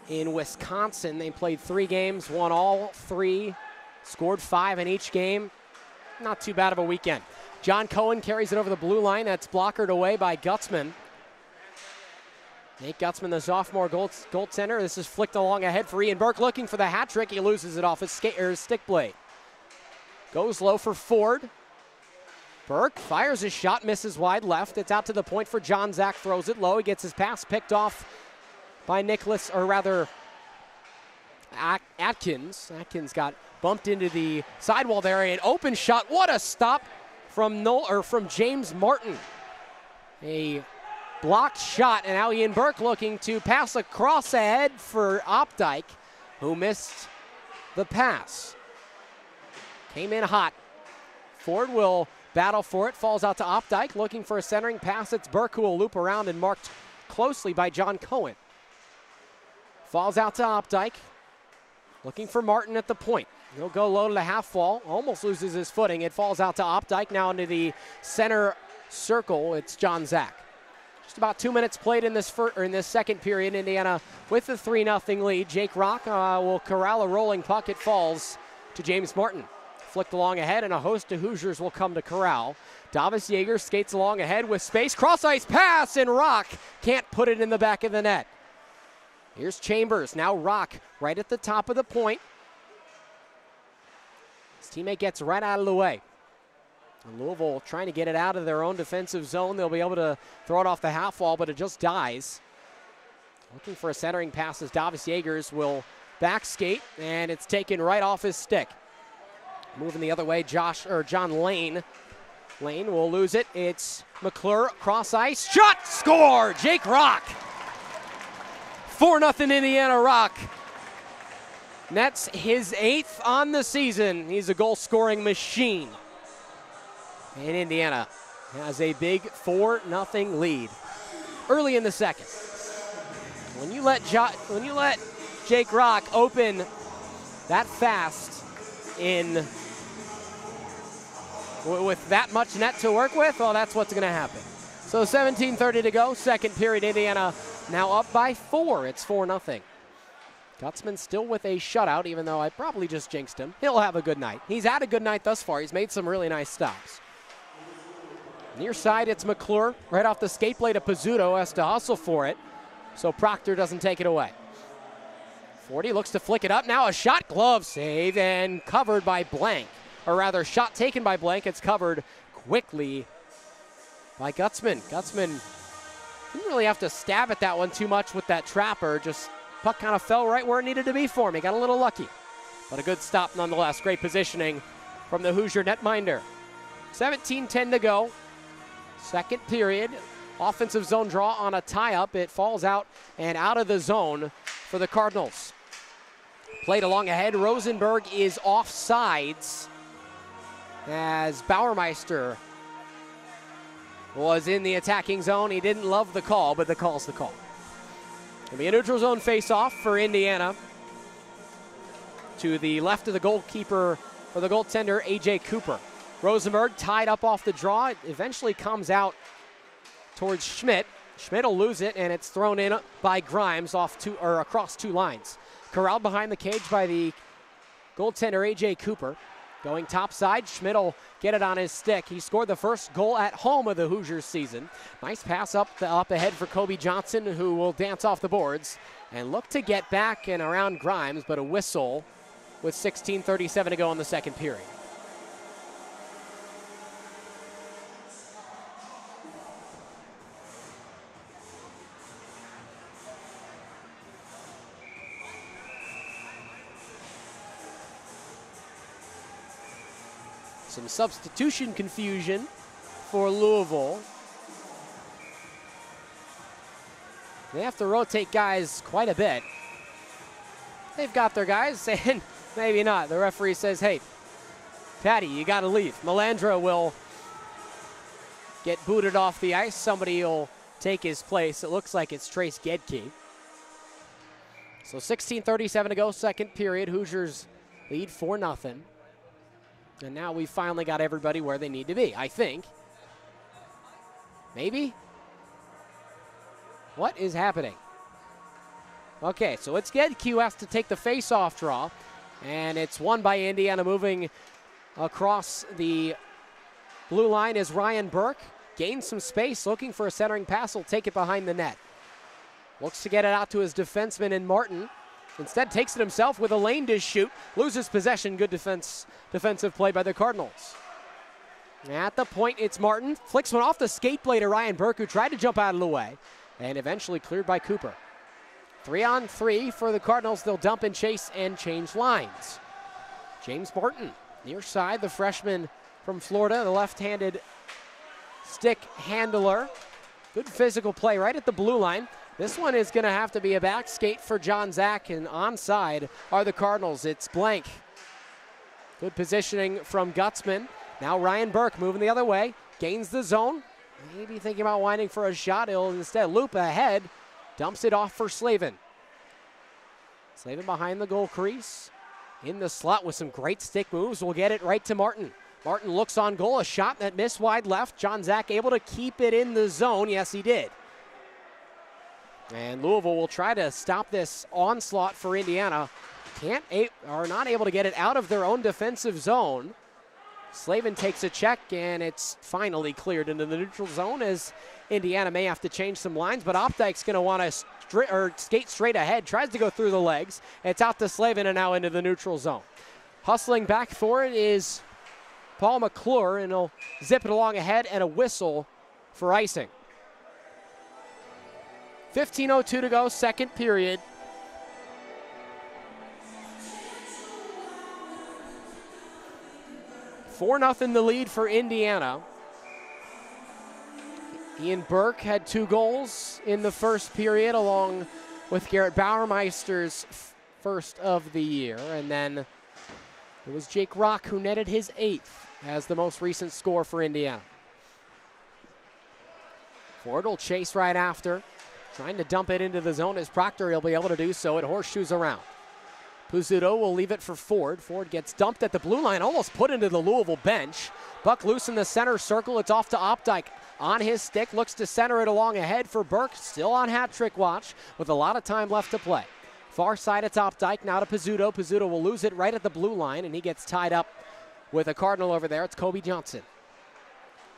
in Wisconsin. They played 3 games, won all 3, Scored 5 in each game. Not too bad of a weekend. John Cohen carries it over the blue line. That's blockered away by Gutzman. Nate Gutzman, the sophomore goaltender. This is flicked along ahead for Ian Burke, looking for the hat trick. He loses it off his stick blade. Goes low for Ford. Burke fires his shot, misses wide left. It's out to the point for John Zach, throws it low. He gets his pass picked off by Nicholas, or rather Atkins. Atkins got bumped into the sidewall there. An open shot. What a stop from James Martin. A blocked shot, and now Ian Burke looking to pass across ahead for Opdyke, who missed the pass. Came in hot. Ford will battle for it, falls out to Opdyke, looking for a centering pass. It's Burke who will loop around and marked closely by John Cohen. Falls out to Opdyke, looking for Martin at the point. He'll go low to the half wall, almost loses his footing. It falls out to Opdyke, now into the center circle. It's John Zach. Just about 2 minutes played in this second period. Indiana with the 3-0 lead. Jake Rock will corral a rolling puck. It falls to James Martin. Flicked along ahead, and a host of Hoosiers will come to corral. Davis Yeager skates along ahead with space. Cross-ice pass, and Rock can't put it in the back of the net. Here's Chambers. Now Rock right at the top of the point. His teammate gets right out of the way. And Louisville trying to get it out of their own defensive zone. They'll be able to throw it off the half wall, but it just dies. Looking for a centering pass as Davis Yeagers will back skate, and it's taken right off his stick. Moving the other way, John Lane. Lane will lose it. It's McClure, cross ice, shot, score! Jake Rock. 4-0 Indiana Rock. That's his 8th on the season. He's a goal-scoring machine. And Indiana has a big 4-0 lead early in the second. When you let Jake Rock open that fast with that much net to work with, well, that's what's going to happen. So 17:30 to go, second period. Indiana now up by 4. It's 4-0. Gutzman still with a shutout, even though I probably just jinxed him. He'll have a good night. He's had a good night thus far. He's made some really nice stops. Near side, it's McClure. Right off the skate blade of Pizzuto, has to hustle for it, so Proctor doesn't take it away. 40 looks to flick it up. Now a shot, glove save, and covered by Blank. Or rather, shot taken by Blank. It's covered quickly by Gutzman. Gutzman didn't really have to stab at that one too much with that trapper. Just puck kind of fell right where it needed to be for him. He got a little lucky. But a good stop nonetheless. Great positioning from the Hoosier netminder. 17:10 to go. Second period. Offensive zone draw on a tie-up. It falls out and out of the zone for the Cardinals. Played along ahead. Rosenberg is offsides as Bauermeister was in the attacking zone. He didn't love the call, but the call's the call. It'll be a neutral zone face-off for Indiana. To the left of the goalkeeper, or the goaltender, A.J. Cooper. Rosenberg tied up off the draw. It eventually comes out towards Schmidt. Schmidt will lose it, and it's thrown in by Grimes across 2 lines. Corralled behind the cage by the goaltender, A.J. Cooper. Going topside, Schmidt will get it on his stick. He scored the first goal at home of the Hoosiers season. Nice pass up ahead for Kobe Johnson, who will dance off the boards and look to get back and around Grimes, but a whistle with 16:37 to go in the second period. Some substitution confusion for Louisville. They have to rotate guys quite a bit. They've got their guys, and maybe not. The referee says, hey, Patty, you got to leave. Melandra will get booted off the ice. Somebody will take his place. It looks like it's Trace Gedke. So 16:37 to go, second period. Hoosiers lead 4-0. And now we've finally got everybody where they need to be, I think. Maybe? What is happening? Okay, so it's Gedke who has to take the face-off draw. And it's won by Indiana. Moving across the blue line is Ryan Burke. Gains some space, looking for a centering pass. Will take it behind the net. Looks to get it out to his defenseman in Martin. Instead takes it himself with a lane to shoot. Loses possession. Good defensive play by the Cardinals. At the point, it's Martin. Flicks one off the skate blade of Ryan Burke, who tried to jump out of the way. And eventually cleared by Cooper. 3-on-3 for the Cardinals. They'll dump and chase and change lines. James Martin, near side, the freshman from Florida, the left-handed stick handler. Good physical play right at the blue line. This one is going to have to be a back skate for John Zach, and onside are the Cardinals. It's blank. Good positioning from Gutzman. Now Ryan Burke moving the other way, gains the zone. Maybe thinking about winding for a shot. He'll instead loop ahead, dumps it off for Slavin. Slavin behind the goal crease. In the slot with some great stick moves. We'll get it right to Martin. Martin looks on goal, a shot that missed wide left. John Zach able to keep it in the zone. Yes, he did. And Louisville will try to stop this onslaught for Indiana. Are not able to get it out of their own defensive zone. Slavin takes a check, and it's finally cleared into the neutral zone as Indiana may have to change some lines, but Opdyke's going to want to skate straight ahead, tries to go through the legs. It's out to Slavin and now into the neutral zone. Hustling back for it is Paul McClure, and he'll zip it along ahead and a whistle for icing. 15:02 to go, second period. $4-0 the lead for Indiana. Ian Burke had 2 goals in the first period, along with Garrett Bauermeister's first of the year. And then it was Jake Rock who netted his 8th as the most recent score for Indiana. Ford will chase right after, trying to dump it into the zone as Proctor will be able to do so. It horseshoes around. Pizzuto will leave it for Ford. Ford gets dumped at the blue line, almost put into the Louisville bench. Puck loose in the center circle. It's off to Opdyke. On his stick, looks to center it along ahead for Burke. Still on hat trick watch with a lot of time left to play. Far side, it's Opdyke. Now to Pizzuto. Pizzuto will lose it right at the blue line, and he gets tied up with a Cardinal over there. It's Kobe Johnson.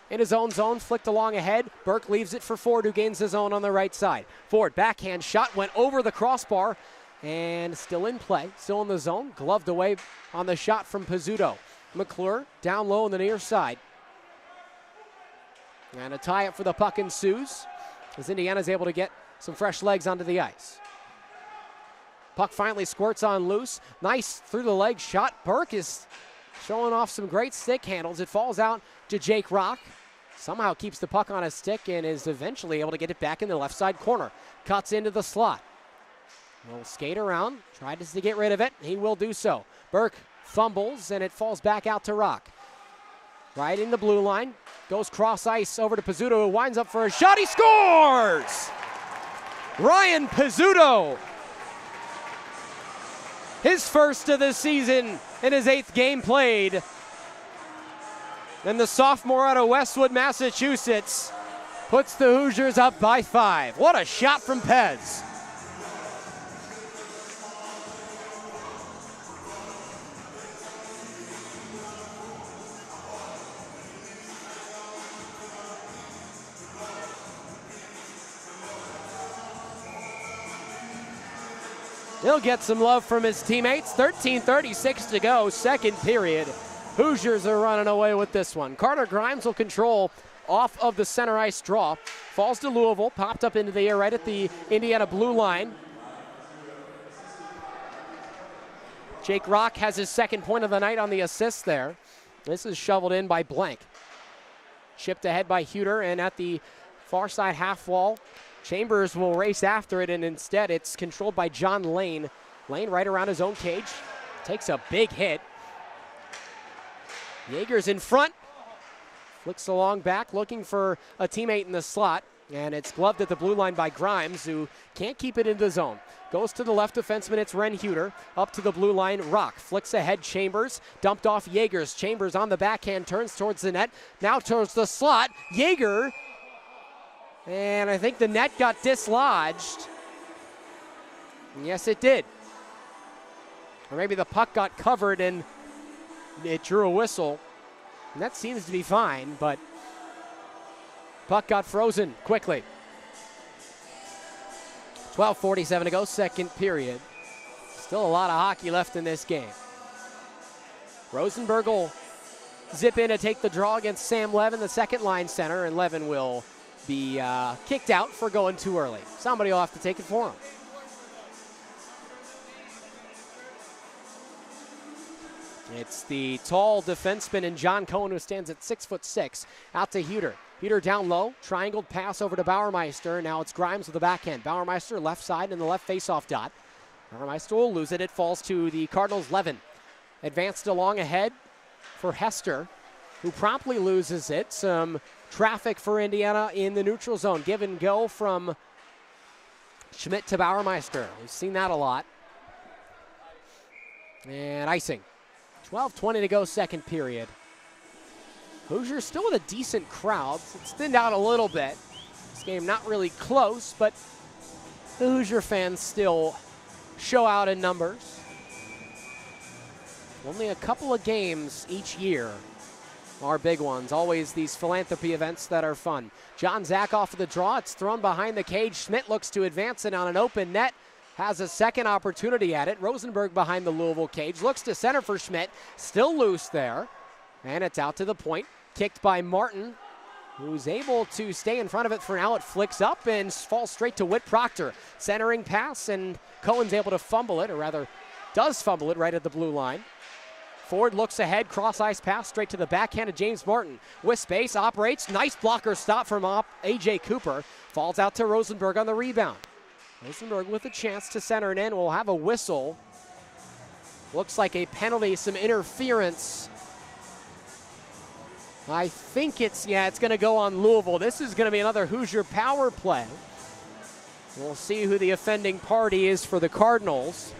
In his own zone, flicked along ahead. Burke leaves it for Ford, who gains the zone on the right side. Ford, backhand shot, went over the crossbar. And still in play, still in the zone. Gloved away on the shot from Pizzuto. McClure down low on the near side. And a tie-up for the puck ensues as Indiana's able to get some fresh legs onto the ice. Puck finally squirts on loose. Nice through the leg shot. Burke is showing off some great stick handles. It falls out to Jake Rock. Somehow keeps the puck on his stick and is eventually able to get it back in the left side corner. Cuts into the slot. Will skate around, tries to get rid of it. He will do so. Burke fumbles, and it falls back out to Rock. Right in the blue line. Goes cross ice over to Pizzuto, who winds up for a shot. He scores! Ryan Pizzuto. His first of the season in his 8th game played. And the sophomore out of Westwood, Massachusetts, puts the Hoosiers up by 5. What a shot from Pez. He'll get some love from his teammates. 13:36 to go, second period. Hoosiers are running away with this one. Carter Grimes will control off of the center ice draw. Falls to Louisville, popped up into the air right at the Indiana blue line. Jake Rock has his second point of the night on the assist there. This is shoveled in by Blank. Chipped ahead by Huter, and at the far side half wall, Chambers will race after it, and instead it's controlled by John Lane. Lane right around his own cage, takes a big hit. Yeager's in front, flicks along back, looking for a teammate in the slot, and it's gloved at the blue line by Grimes, who can't keep it in the zone. Goes to the left defenseman, it's Ren Huter. Up to the blue line, Rock. Flicks ahead, Chambers. Dumped off Yeagers. Chambers on the backhand, turns towards the net. Now towards the slot. Yeager. And I think the net got dislodged. Yes, it did. Or maybe the puck got covered and it drew a whistle. And that seems to be fine, but puck got frozen quickly. 12:47 to go, second period. Still a lot of hockey left in this game. Rosenberg will zip in to take the draw against Sam Levin, the second line center, and Levin will be kicked out for going too early. Somebody will have to take it for him. It's the tall defenseman in John Cohen, who stands at 6'6", out to Huter. Huter down low, triangled pass over to Bauermeister. Now it's Grimes with the backhand. Bauermeister left side in the left faceoff dot. Bauermeister will lose it. It falls to the Cardinals' Levin. Advanced along ahead for Hester, who promptly loses it. Some traffic for Indiana in the neutral zone. Give and go from Schmidt to Bauermeister. We've seen that a lot. And icing. 12:20 to go, second period. Hoosiers still with a decent crowd. It's thinned out a little bit. This game not really close, but the Hoosier fans still show out in numbers. Only a couple of games each year are big ones. Always these philanthropy events that are fun. John Zach off of the draw. It's thrown behind the cage. Schmidt looks to advance it on an open net. Has a second opportunity at it. Rosenberg behind the Louisville cage. Looks to center for Schmidt. Still loose there. And it's out to the point. Kicked by Martin, who's able to stay in front of it for now. It flicks up and falls straight to Whit Proctor. Centering pass, and Cohen's able to fumble it, or rather does fumble it right at the blue line. Ford looks ahead, cross-ice pass straight to the backhand of James Martin. With space, operates. Nice blocker stop from AJ Cooper. Falls out to Rosenberg on the rebound. Rosenberg with a chance to center it in. Will have a whistle. Looks like a penalty, some interference. I think it's going to go on Louisville. This is going to be another Hoosier power play. We'll see who the offending party is for the Cardinals.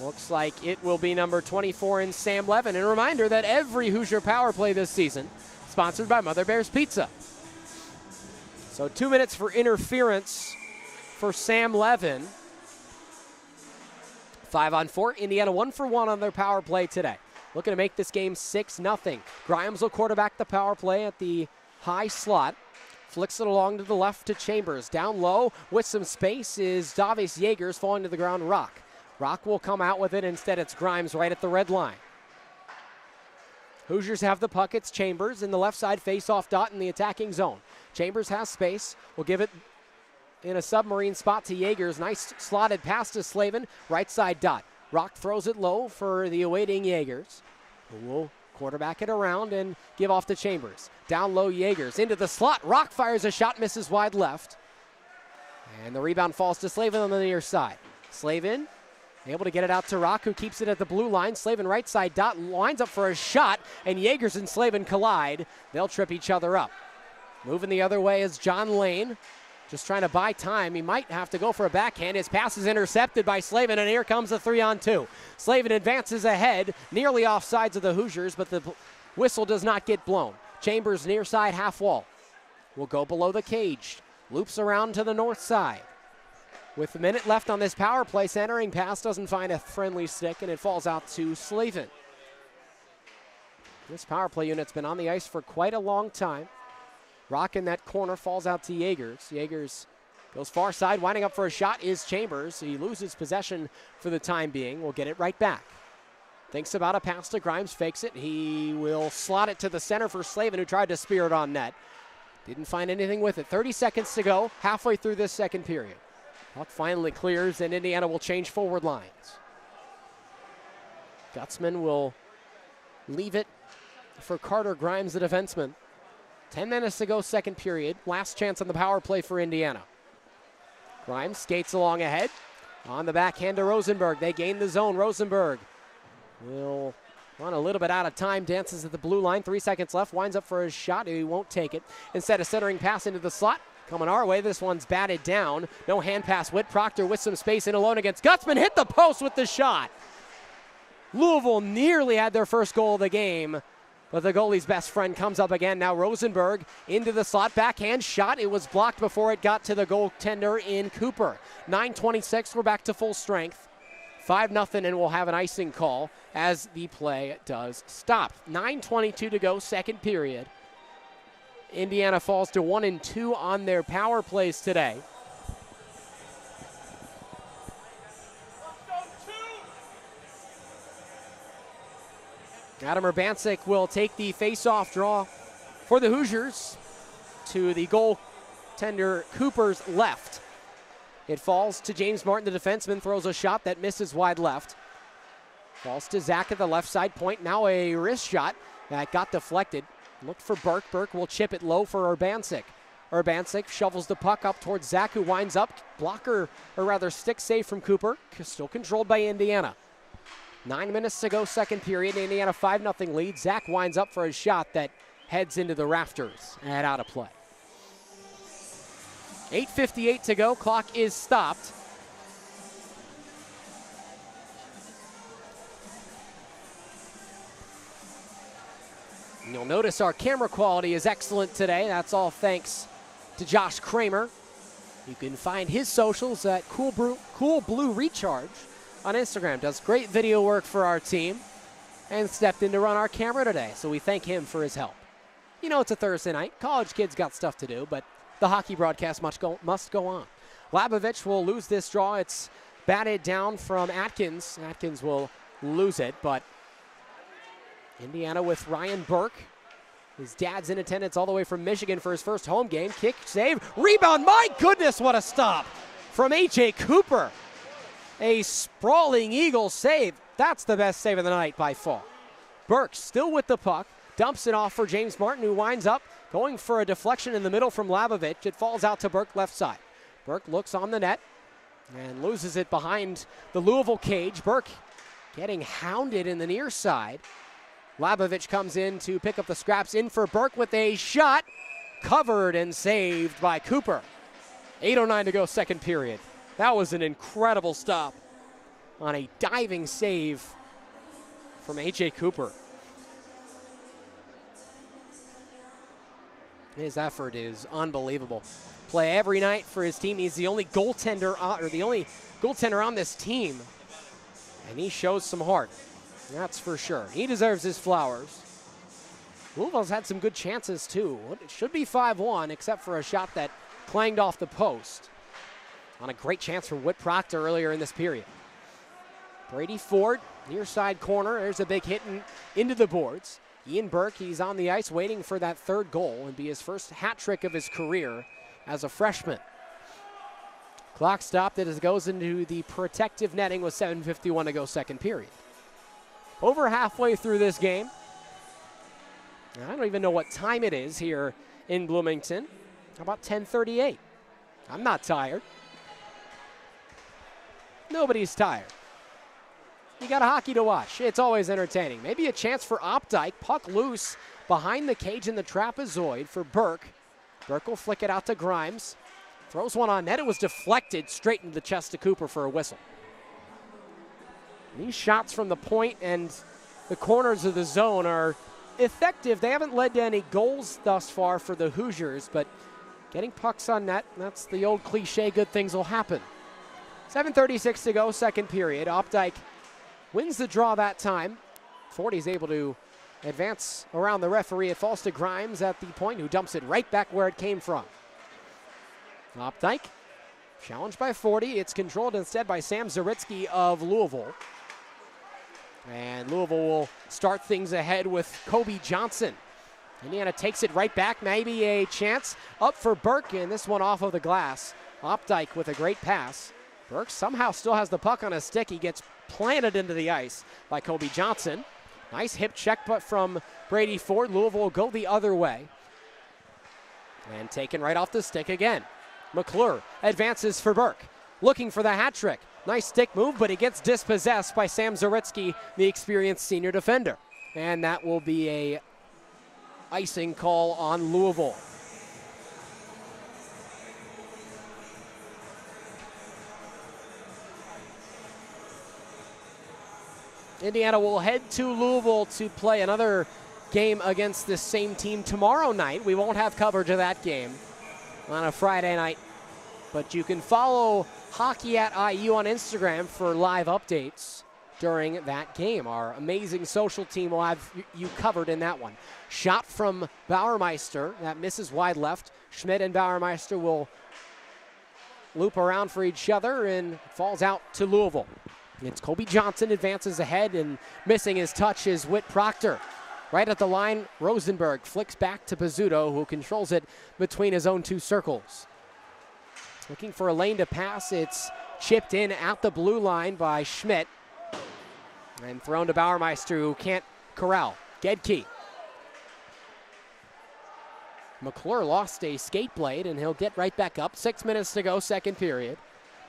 Looks like it will be number 24 in Sam Levin. And a reminder that every Hoosier power play this season sponsored by Mother Bear's Pizza. So 2 minutes for interference for Sam Levin. 5-on-4. Indiana 1 for 1 on their power play today. Looking to make this game 6-0. Grimes will quarterback the power play at the high slot. Flicks it along to the left to Chambers. Down low with some space is Davis Yeagers, falling to the ground. Rock will come out with it. Instead, it's Grimes right at the red line. Hoosiers have the puck. It's Chambers in the left side face-off dot in the attacking zone. Chambers has space. Will give it in a submarine spot to Yeagers. Nice slotted pass to Slavin. Right side dot. Rock throws it low for the awaiting Yeagers, who will quarterback it around and give off to Chambers. Down low, Yeagers into the slot. Rock fires a shot, misses wide left. And the rebound falls to Slavin on the near side. Slavin able to get it out to Rock, who keeps it at the blue line. Slavin right side dot, lines up for a shot, and Yeagers and Slavin collide. They'll trip each other up. Moving the other way is John Lane. Just trying to buy time. He might have to go for a backhand. His pass is intercepted by Slavin, and here comes a 3-on-2. Slavin advances ahead, nearly off sides of the Hoosiers, but the whistle does not get blown. Chambers near side half wall. Will go below the cage. Loops around to the north side. With a minute left on this power play, centering pass doesn't find a friendly stick, and it falls out to Slavin. This power play unit's been on the ice for quite a long time. Rock in that corner, falls out to Yeagers. Yeagers goes far side, winding up for a shot is Chambers. He loses possession for the time being. We'll get it right back. Thinks about a pass to Grimes, fakes it. He will slot it to the center for Slavin, who tried to spear it on net. Didn't find anything with it. 30 seconds to go, halfway through this second period. Puck finally clears, and Indiana will change forward lines. Gutzman will leave it for Carter Grimes, the defenseman. 10 minutes to go, second period. Last chance on the power play for Indiana. Grimes skates along ahead. On the backhand to Rosenberg. They gain the zone. Rosenberg will run a little bit out of time. Dances at the blue line. 3 seconds left. Winds up for his shot. He won't take it. Instead of centering pass into the slot. Coming our way. This one's batted down. No hand pass. Whit Proctor with some space in alone against Gutzman. Hit the post with the shot. Louisville nearly had their first goal of the game. But the goalie's best friend comes up again. Now Rosenberg into the slot. Backhand shot. It was blocked before it got to the goaltender in Cooper. 9:26. We're back to full strength. 5-0, and we'll have an icing call as the play does stop. 9:22 to go, second period. Indiana falls to 1-2 on their power plays today. Adam Urbancic will take the face-off draw for the Hoosiers to the goaltender Cooper's left. It falls to James Martin, the defenseman, throws a shot that misses wide left. Falls to Zach at the left side point. Now a wrist shot that got deflected. Looked for Burke. Burke will chip it low for Urbancic. Urbancic shovels the puck up towards Zach, who winds up. Blocker, or rather stick save from Cooper. Still controlled by Indiana. 9 minutes to go, second period. Indiana 5-0 lead. Zach winds up for a shot that heads into the rafters and out of play. 8:58 to go. Clock is stopped. You'll notice our camera quality is excellent today. That's all thanks to Josh Kramer. You can find his socials at Cool Blue Recharge on Instagram. Does great video work for our team and stepped in to run our camera today, so we thank him for his help. You know, it's a Thursday night. College kids got stuff to do, but the hockey broadcast must go on. Labovich will lose this draw. It's batted down from Atkins. Atkins will lose it, but Indiana with Ryan Burke. His dad's in attendance all the way from Michigan for his first home game. Kick, save, rebound. My goodness, what a stop from A.J. Cooper. A sprawling Eagle save. That's the best save of the night by far. Burke still with the puck. Dumps it off for James Martin, who winds up going for a deflection in the middle from Labovich. It falls out to Burke left side. Burke looks on the net and loses it behind the Louisville cage. Burke getting hounded in the near side. Labovich comes in to pick up the scraps, in for Burke with a shot. Covered and saved by Cooper. 8:09 to go, second period. That was an incredible stop on a diving save from A.J. Cooper. His effort is unbelievable. Play every night for his team. He's the only goaltender on this team, and he shows some heart. That's for sure. He deserves his flowers. Louisville's had some good chances too. It should be 5-1, except for a shot that clanged off the post on a great chance from Whit Proctor earlier in this period. Brady Ford, near side corner. There's a big hit into the boards. Ian Burke, he's on the ice waiting for that third goal and be his first hat trick of his career as a freshman. Clock stopped as it goes into the protective netting with 7:51 to go, second period. Over halfway through this game. I don't even know what time it is here in Bloomington. How about 10:38? I'm not tired. Nobody's tired. You got hockey to watch. It's always entertaining. Maybe a chance for Opdyke. Puck loose behind the cage in the trapezoid for Burke. Burke will flick it out to Grimes. Throws one on net. It was deflected straight into the chest of Cooper for a whistle. These shots from the point and the corners of the zone are effective. They haven't led to any goals thus far for the Hoosiers, but getting pucks on net, that's the old cliche, good things will happen. 7:36 to go, second period. Opdyke wins the draw that time. Fordy's able to advance around the referee. It falls to Grimes at the point, who dumps it right back where it came from. Opdyke, challenged by Fordy. It's controlled instead by Sam Zaritsky of Louisville. And Louisville will start things ahead with Kobe Johnson. Indiana takes it right back. Maybe a chance up for Burke, and this one off of the glass. Opdyke with a great pass. Burke somehow still has the puck on his stick. He gets planted into the ice by Kobe Johnson. Nice hip check but from Brady Ford. Louisville will go the other way. And taken right off the stick again. McClure advances for Burke. Looking for the hat trick. Nice stick move, but he gets dispossessed by Sam Zaritsky, the experienced senior defender. And that will be a icing call on Louisville. Indiana will head to Louisville to play another game against this same team tomorrow night. We won't have coverage of that game on a Friday night, but you can follow Hockey at IU on Instagram for live updates during that game. Our amazing social team will have you covered in that one. Shot from Bauermeister. That misses wide left. Schmidt and Bauermeister will loop around for each other and falls out to Louisville. It's Kobe Johnson advances ahead, and missing his touch is Whit Proctor. Right at the line, Rosenberg flicks back to Pizzuto, who controls it between his own two circles. Looking for a lane to pass. It's chipped in at the blue line by Schmidt and thrown to Bauermeister, who can't corral. Gedke. McClure lost a skate blade, and he'll get right back up. 6 minutes to go, second period.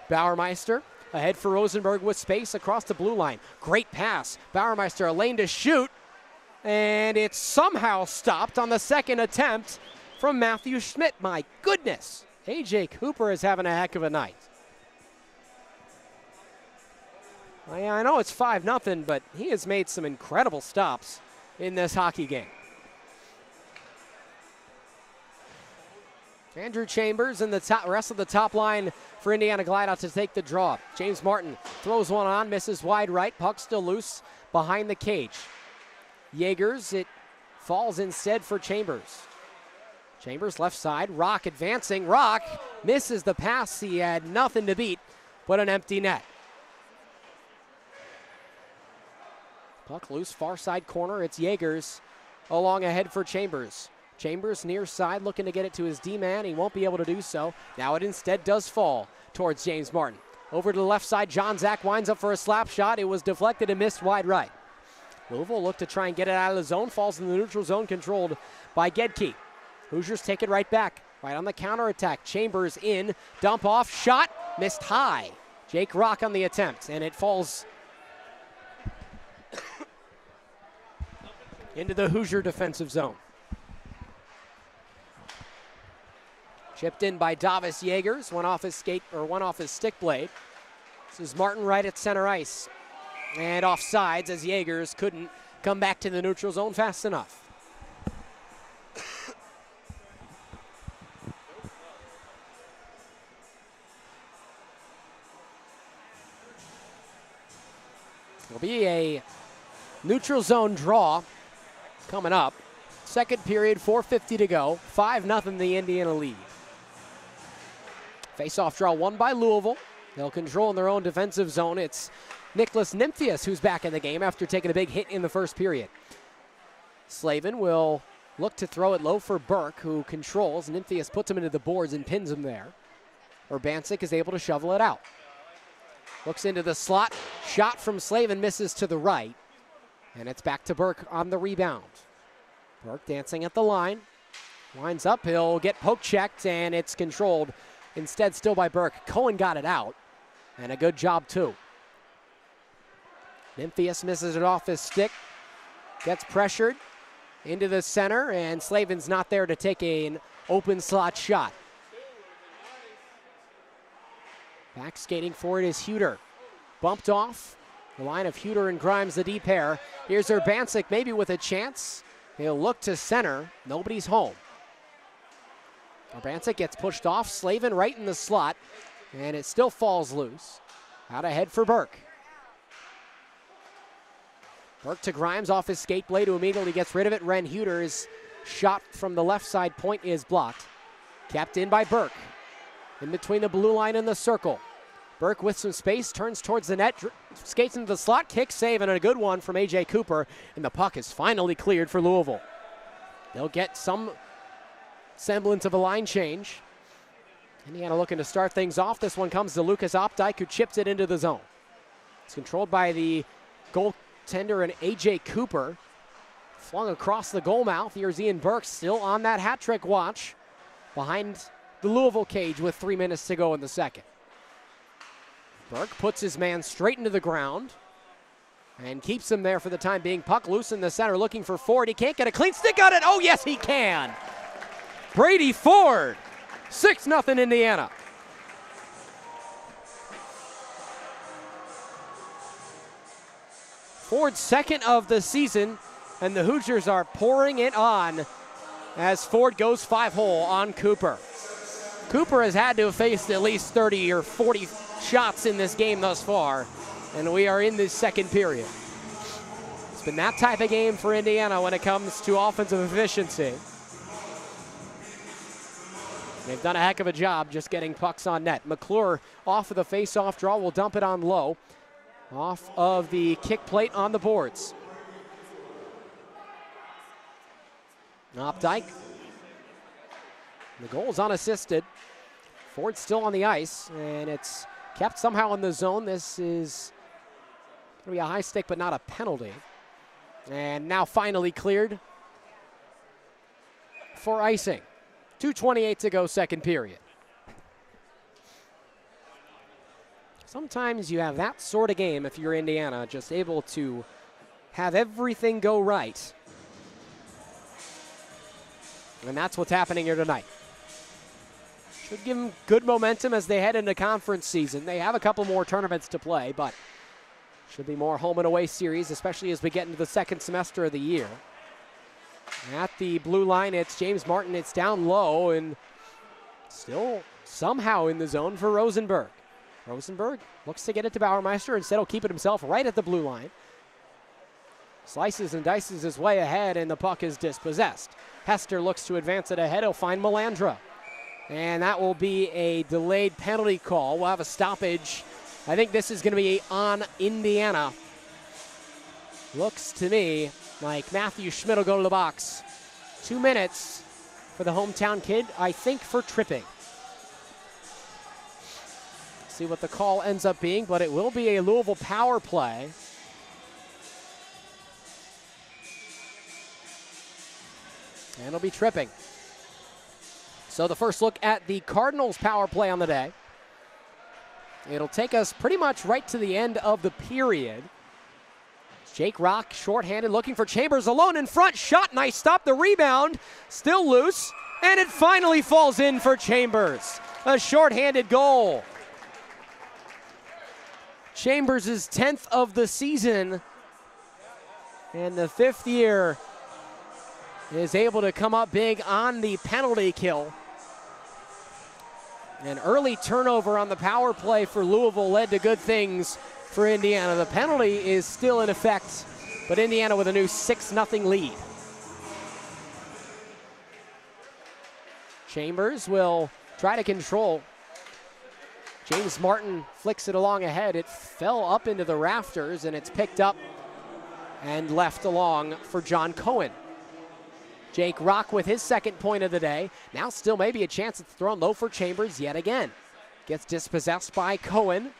Bauermeister ahead for Rosenberg with space across the blue line. Great pass. Bauermeister, a lane to shoot, and it's somehow stopped on the second attempt from Matthew Schmidt. My goodness. AJ Cooper is having a heck of a night. I know it's 5-0, but he has made some incredible stops in this hockey game. Andrew Chambers and the rest of the top line for Indiana glide out to take the draw. James Martin throws one on, misses wide right. Puck still loose behind the cage. Jaegers, it falls instead for Chambers. Chambers left side, Rock advancing. Rock misses the pass. He had nothing to beat but an empty net. Puck loose, far side corner. It's Jaegers along ahead for Chambers. Chambers near side looking to get it to his D-man. He won't be able to do so. Now it instead does fall towards James Martin. Over to the left side, John Zach winds up for a slap shot. It was deflected and missed wide right. Louisville looked to try and get it out of the zone. Falls in the neutral zone, controlled by Gedke. Hoosiers take it right back. Right on the counterattack. Chambers in. Dump off. Shot. Missed high. Jake Rock on the attempt. And it falls into the Hoosier defensive zone. Chipped in by Davis Jaegers. One off his stick blade. This is Martin right at center ice. And offsides as Jaegers couldn't come back to the neutral zone fast enough. There'll be a neutral zone draw coming up. Second period, 4:50 to go. 5-0 the Indiana lead. Face-off draw won by Louisville. They'll control in their own defensive zone. It's Nicholas Nymphius who's back in the game after taking a big hit in the first period. Slavin will look to throw it low for Burke, who controls. Nymphius puts him into the boards and pins him there. Urbancic is able to shovel it out. Looks into the slot. Shot from Slavin misses to the right. And it's back to Burke on the rebound. Burke dancing at the line. Winds up. He'll get poke checked, and it's controlled. Instead, still by Burke. Cohen got it out. And a good job, too. Nymphius misses it off his stick. Gets pressured into the center, and Slavin's not there to take an open slot shot. Back skating for it is Huter. Bumped off. The line of Huter and Grimes, the D pair. Here's Urbancic, maybe with a chance. He'll look to center. Nobody's home. Urbancic gets pushed off. Slavin right in the slot, and it still falls loose. Out ahead for Burke. Burke to Grimes off his skate blade, who immediately gets rid of it. Ren Huter's shot from the left side point is blocked. Kept in by Burke. In between the blue line and the circle. Burke with some space, turns towards the net, skates into the slot, kick, save, and a good one from AJ Cooper. And the puck is finally cleared for Louisville. They'll get some semblance of a line change. Indiana looking to start things off. This one comes to Lucas Opdyke, who chips it into the zone. It's controlled by the goaltender and AJ Cooper. Flung across the goal mouth. Here's Ian Burke still on that hat trick watch behind the Louisville cage with 3 minutes to go in the second. Burke puts his man straight into the ground and keeps him there for the time being. Puck loose in the center, looking for Ford. He can't get a clean stick on it. Oh, yes, he can. Brady Ford, 6-0 Indiana. Ford's second of the season, and the Hoosiers are pouring it on as Ford goes 5-hole on Cooper. Cooper has had to have faced at least 30 or 40 shots in this game thus far, and we are in this second period. It's been that type of game for Indiana when it comes to offensive efficiency. They've done a heck of a job just getting pucks on net. McClure off of the face-off draw will dump it on low. Off of the kick plate on the boards. Opdyke. The goal's unassisted. Ford's still on the ice, and it's kept somehow in the zone. This is going to be a high stick, but not a penalty. And now finally cleared for icing. 2:28 to go, second period. Sometimes you have that sort of game if you're Indiana, just able to have everything go right. And that's what's happening here tonight. Should give them good momentum as they head into conference season. They have a couple more tournaments to play, but should be more home and away series, especially as we get into the second semester of the year. At the blue line, it's James Martin. It's down low and still somehow in the zone for Rosenberg. Rosenberg looks to get it to Bauermeister. Instead, he'll keep it himself right at the blue line. Slices and dices his way ahead, and the puck is dispossessed. Hester looks to advance it ahead. He'll find Melandra. And that will be a delayed penalty call. We'll have a stoppage. I think this is going to be on Indiana. Looks to me like Matthew Schmidt will go to the box. 2 minutes for the hometown kid, I think for tripping. See what the call ends up being, but it will be a Louisville power play. And it'll be tripping. So the first look at the Cardinals power play on the day. It'll take us pretty much right to the end of the period. Jake Rock, shorthanded, looking for Chambers, alone in front. Shot, nice stop, the rebound, still loose, and it finally falls in for Chambers. A shorthanded goal. Chambers' 10th of the season, and the 5th year is able to come up big on the penalty kill. An early turnover on the power play for Louisville led to good things for Indiana. The penalty is still in effect, but Indiana with a new 6-0 lead. Chambers will try to control. James Martin flicks it along ahead. It fell up into the rafters, and it's picked up and left along for John Cohen. Jake Rock with his second point of the day. Now still maybe a chance it's thrown low for Chambers yet again. Gets dispossessed by Cohen.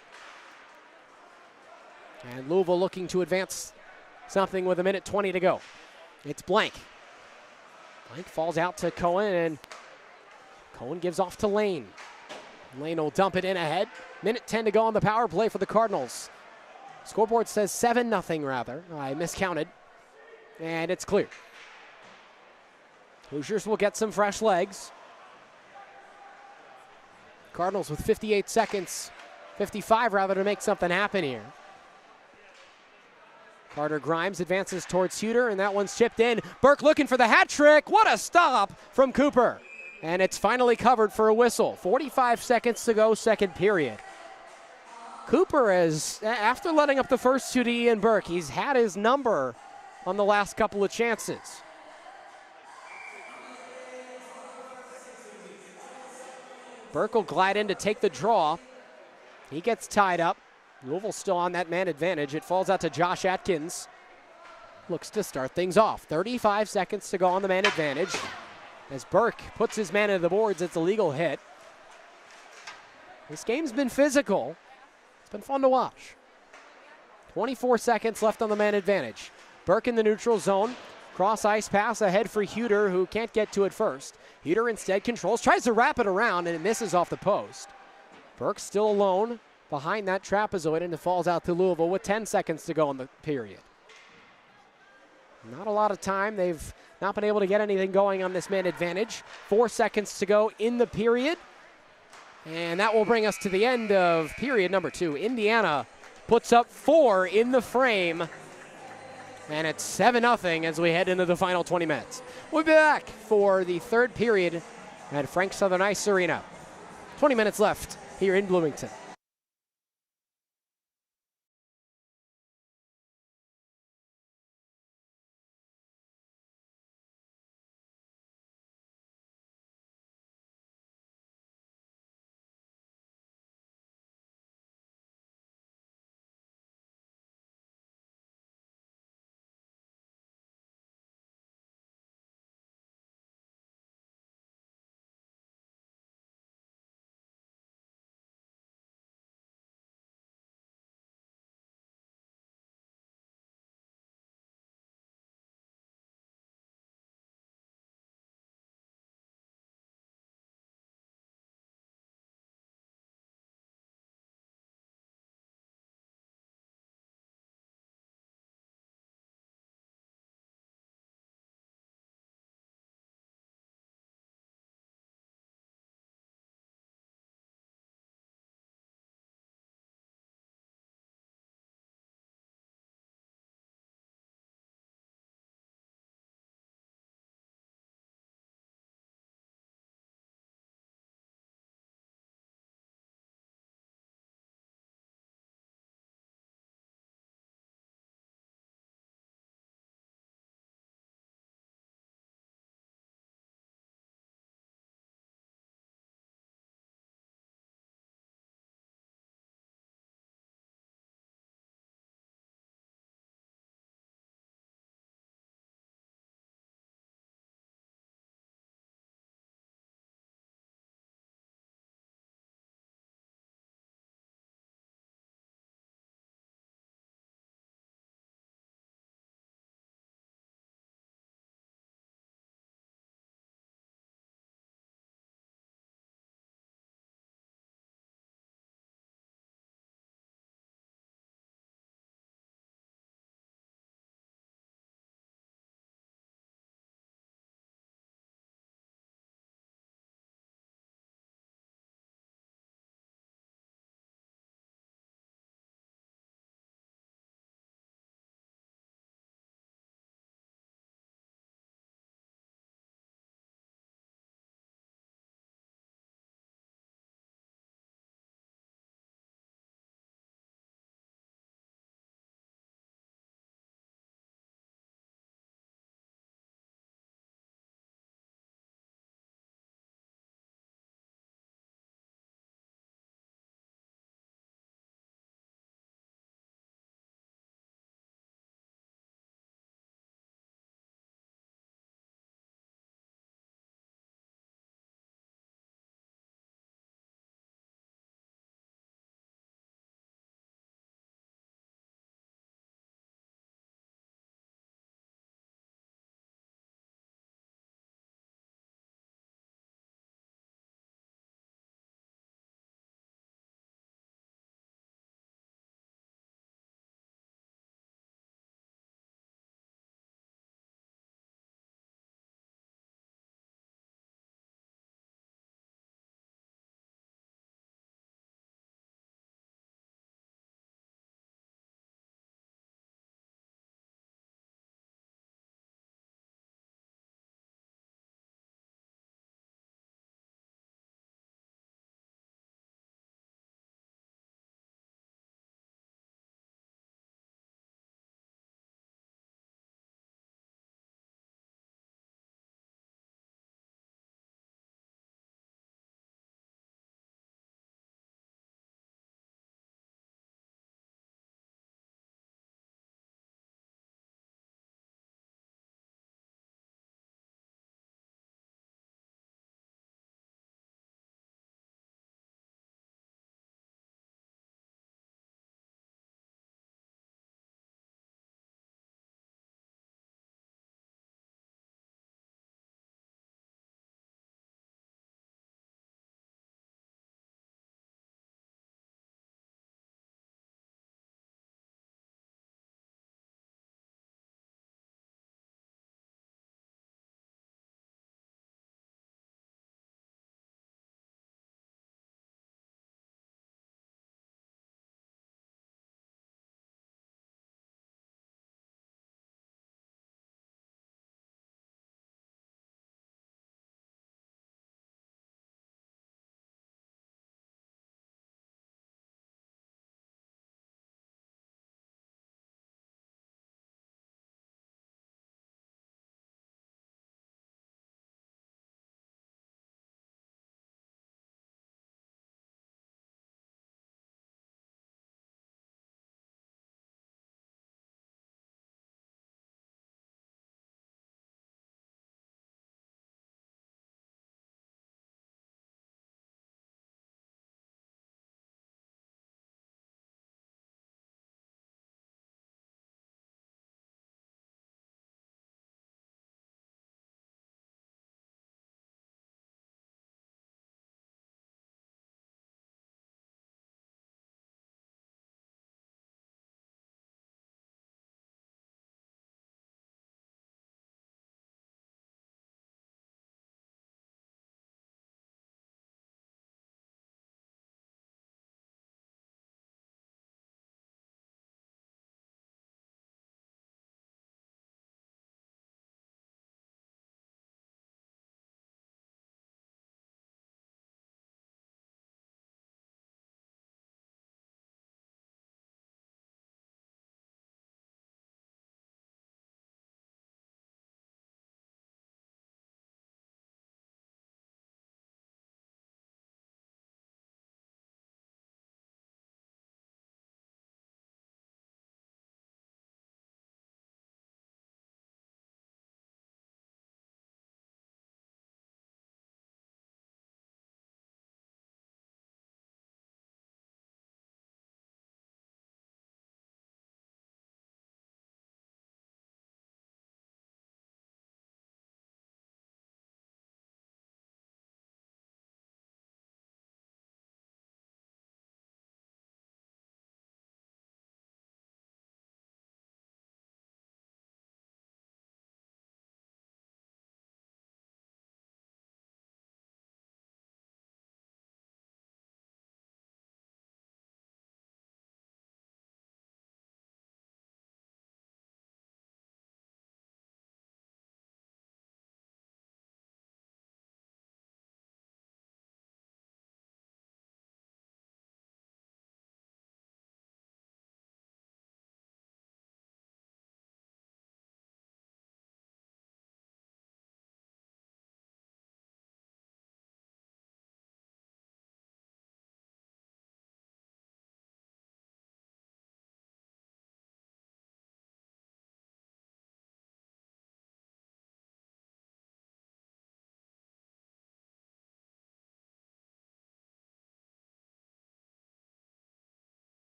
And Louisville looking to advance something with 1:20 to go. It's Blank. Blank falls out to Cohen, and Cohen gives off to Lane. Lane will dump it in ahead. 1:10 to go on the power play for the Cardinals. Scoreboard says 7-0 rather. I miscounted. And it's clear. Hoosiers will get some fresh legs. Cardinals with 58 seconds, 55 rather, to make something happen here. Carter Grimes advances towards Huter, and that one's chipped in. Burke looking for the hat trick. What a stop from Cooper. And it's finally covered for a whistle. 45 seconds to go, second period. Cooper is, after letting up the first two to Ian Burke, he's had his number on the last couple of chances. Burke will glide in to take the draw. He gets tied up. Louisville still on that man advantage. It falls out to Josh Atkins. Looks to start things off. 35 seconds to go on the man advantage. As Burke puts his man into the boards, it's a legal hit. This game's been physical. It's been fun to watch. 24 seconds left on the man advantage. Burke in the neutral zone. Cross ice pass ahead for Huter, who can't get to it first. Huter instead controls, tries to wrap it around, and it misses off the post. Burke still alone behind that trapezoid, and it falls out to Louisville with 10 seconds to go in the period. Not a lot of time. They've not been able to get anything going on this man advantage. 4 seconds to go in the period. And that will bring us to the end of period number 2. Indiana puts up 4 in the frame. And it's 7-0 as we head into the final 20 minutes. We'll be back for the third period at Frank Southern Ice Arena. 20 minutes left here in Bloomington.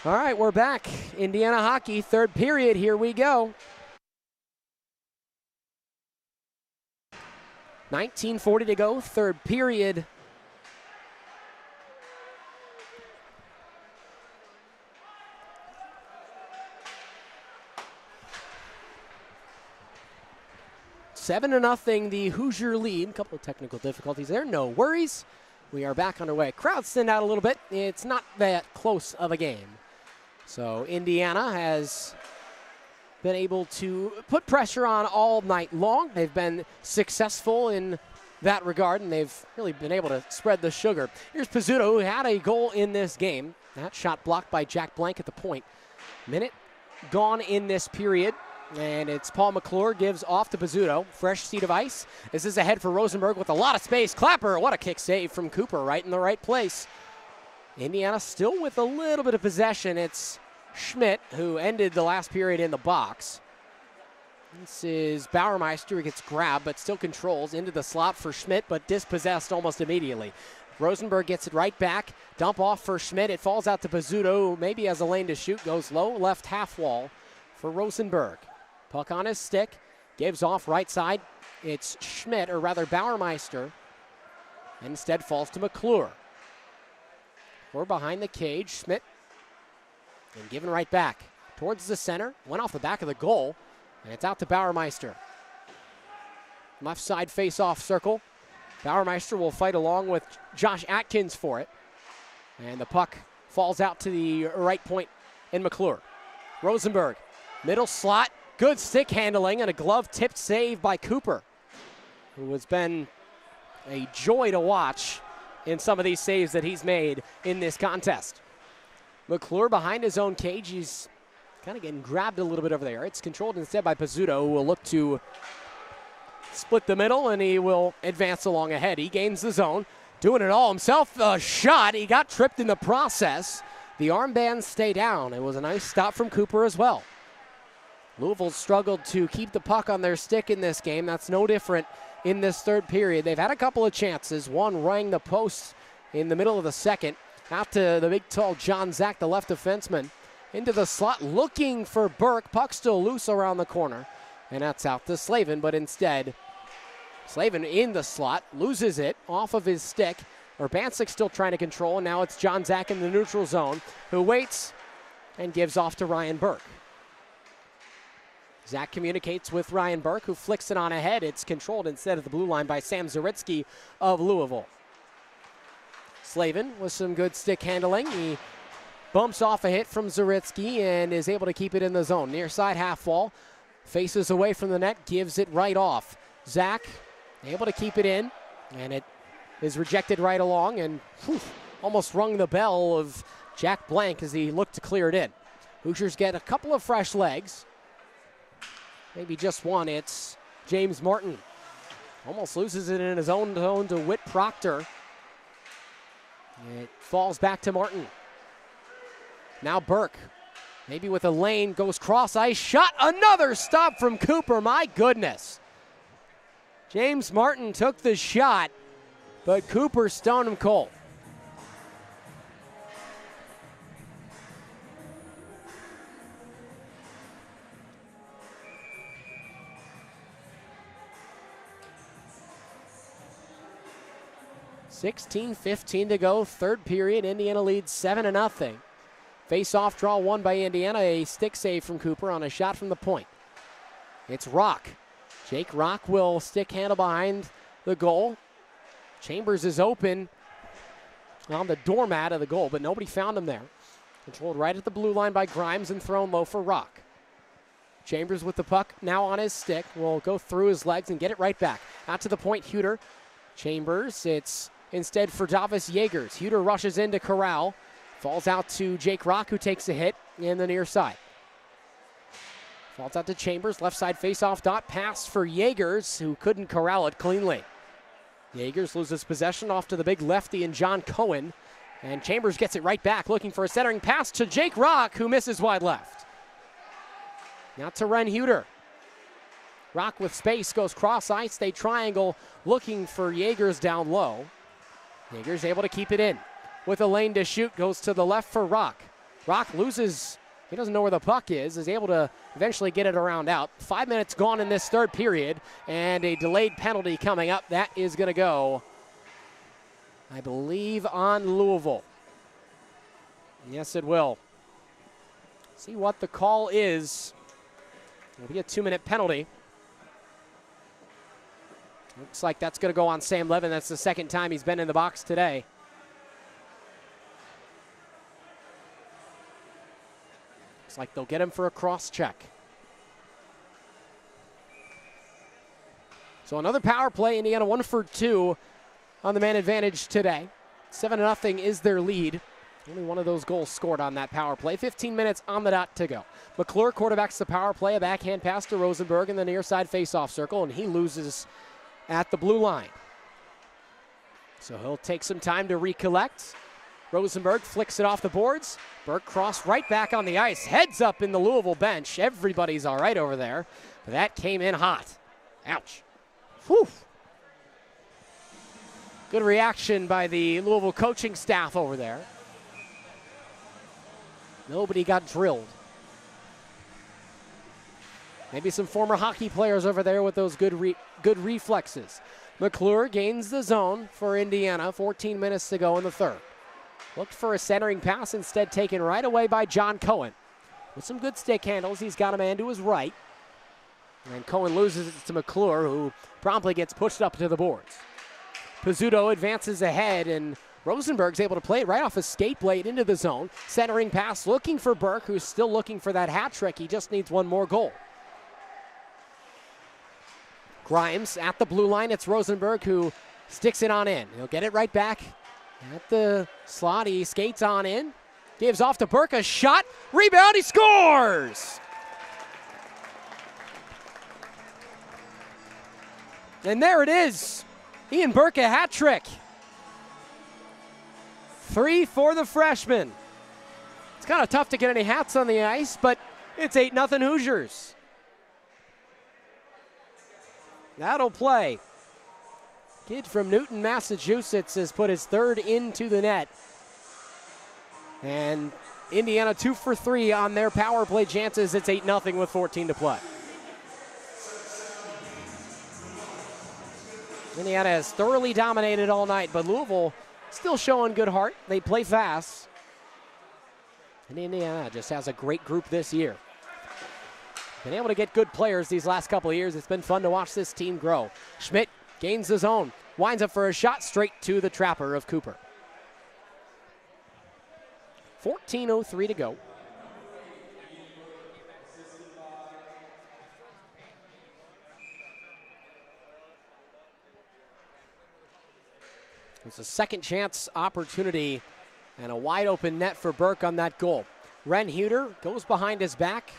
All right, we're back. Indiana hockey, third period. Here we go. 19:40 to go, third period. Seven to nothing, the Hoosier lead. A couple of technical difficulties there, no worries. We are back underway. Crowds thinned out a little bit. It's not that close of a game. So Indiana has been able to put pressure on all night long. They've been successful in that regard, and they've really been able to spread the sugar. Here's Pizzuto, who had a goal in this game. That shot blocked by Jack Blank at the point. Minute gone in this period, and it's Paul McClure gives off to Pizzuto. Fresh seat of ice. This is ahead for Rosenberg with a lot of space. Clapper, what a kick save from Cooper, right in the right place. Indiana still with a little bit of possession. It's Schmidt, who ended the last period in the box. This is Bauermeister, who gets grabbed but still controls into the slot for Schmidt, but dispossessed almost immediately. Rosenberg gets it right back. Dump off for Schmidt. It falls out to Pizzuto, who maybe has a lane to shoot. Goes low, left half wall for Rosenberg. Puck on his stick. Gives off right side. It's Schmidt, or rather Bauermeister. And instead falls to McClure. We're behind the cage. Schmidt. And given right back towards the center. Went off the back of the goal. And it's out to Bauermeister. Left side face-off circle. Bauermeister will fight along with Josh Atkins for it. And the puck falls out to the right point in McClure. Rosenberg, middle slot. Good stick handling and a glove-tipped save by Cooper, who has been a joy to watch in some of these saves that he's made in this contest. McClure behind his own cage. He's kind of getting grabbed a little bit over there. It's controlled instead by Pizzuto, who will look to split the middle, and he will advance along ahead. He gains the zone, doing it all himself. A shot. He got tripped in the process. The armbands stay down. It was a nice stop from Cooper as well. Louisville struggled to keep the puck on their stick in this game. That's no different in this third period. They've had a couple of chances. One rang the post in the middle of the second. Out to the big, tall John Zach, the left defenseman. Into the slot, looking for Burke. Puck still loose around the corner. And that's out to Slavin, but instead, Slavin in the slot, loses it off of his stick. Urbansic still trying to control, and now it's John Zach in the neutral zone, who waits and gives off to Ryan Burke. Zach communicates with Ryan Burke, who flicks it on ahead. It's controlled instead of the blue line by Sam Zaritsky of Louisville. Slavin with some good stick handling. He bumps off a hit from Zaritsky and is able to keep it in the zone. Near side half wall, faces away from the net, gives it right off. Zach able to keep it in, and it is rejected right along, and almost rung the bell of Jack Blank as he looked to clear it in. Hoosiers get a couple of fresh legs. Maybe just one. It's James Martin. Almost loses it in his own zone to Whit Proctor. It falls back to Martin. Now Burke, maybe with a lane, goes cross ice, shot, another stop from Cooper, my goodness. James Martin took the shot, but Cooper stoned him cold. .16:15 to go, third period. Indiana leads 7-0. Face-off draw won by Indiana. A stick save from Cooper on a shot from the point. It's Rock. Jake Rock will stick handle behind the goal. Chambers is open on the doormat of the goal, but nobody found him there. Controlled right at the blue line by Grimes and thrown low for Rock. Chambers with the puck now on his stick will go through his legs and get it right back. Out to the point, Huter. Chambers, it's instead for Davis Yeagers. Huter rushes into Corral. Falls out to Jake Rock, who takes a hit in the near side. Falls out to Chambers, left side face-off dot, pass for Yeagers, who couldn't corral it cleanly. Yeagers loses possession off to the big lefty and John Cohen, and Chambers gets it right back, looking for a centering pass to Jake Rock, who misses wide left. Now to Ren Huter. Rock with space, goes cross ice, they triangle, looking for Yeagers down low. Yeagers able to keep it in. With a lane to shoot, goes to the left for Rock. Rock loses, he doesn't know where the puck is able to eventually get it around out. 5 minutes gone in this third period, and a delayed penalty coming up. That is going to go, I believe, on Louisville. Yes, it will. See what the call is. It'll be a 2-minute penalty. Looks like that's going to go on Sam Levin. That's the second time he's been in the box today. Looks like they'll get him for a cross check. So another power play. Indiana 1 for 2 on the man advantage today. 7-0 is their lead. Only one of those goals scored on that power play. 15 minutes on the dot to go. McClure quarterbacks the power play. A backhand pass to Rosenberg in the near side faceoff circle, and he loses at the blue line. So he'll take some time to recollect. Rosenberg flicks it off the boards. Burke crossed right back on the ice. Heads up in the Louisville bench. Everybody's all right over there. But that came in hot. Ouch. Whew. Good reaction by the Louisville coaching staff over there. Nobody got drilled. Maybe some former hockey players over there with those good reflexes. McClure gains the zone for Indiana. 14 minutes to go in the third. Looked for a centering pass, instead taken right away by John Cohen. With some good stick handles, he's got a man to his right. And Cohen loses it to McClure, who promptly gets pushed up to the boards. Pizzuto advances ahead, and Rosenberg's able to play it right off his skate blade into the zone. Centering pass looking for Burke, who's still looking for that hat trick. He just needs one more goal. Grimes at the blue line. It's Rosenberg who sticks it on in. He'll get it right back at the slot. He skates on in. Gives off to Burke. A shot. Rebound. He scores! And there it is. Ian Burke, a hat trick. 3 for the freshman. It's kind of tough to get any hats on the ice, but it's 8-0 Hoosiers. That'll play. Kid from Newton, Massachusetts has put his third into the net. And Indiana 2 for 3 on their power play chances. It's 8-0 with 14 to play. Indiana has thoroughly dominated all night, but Louisville still showing good heart. They play fast. And Indiana just has a great group this year. Been able to get good players these last couple of years. It's been fun to watch this team grow. Schmidt gains the zone. Winds up for a shot straight to the trapper of Cooper. 14:03 to go. It's a second chance opportunity and a wide open net for Burke on that goal. Ren Huter goes behind his back.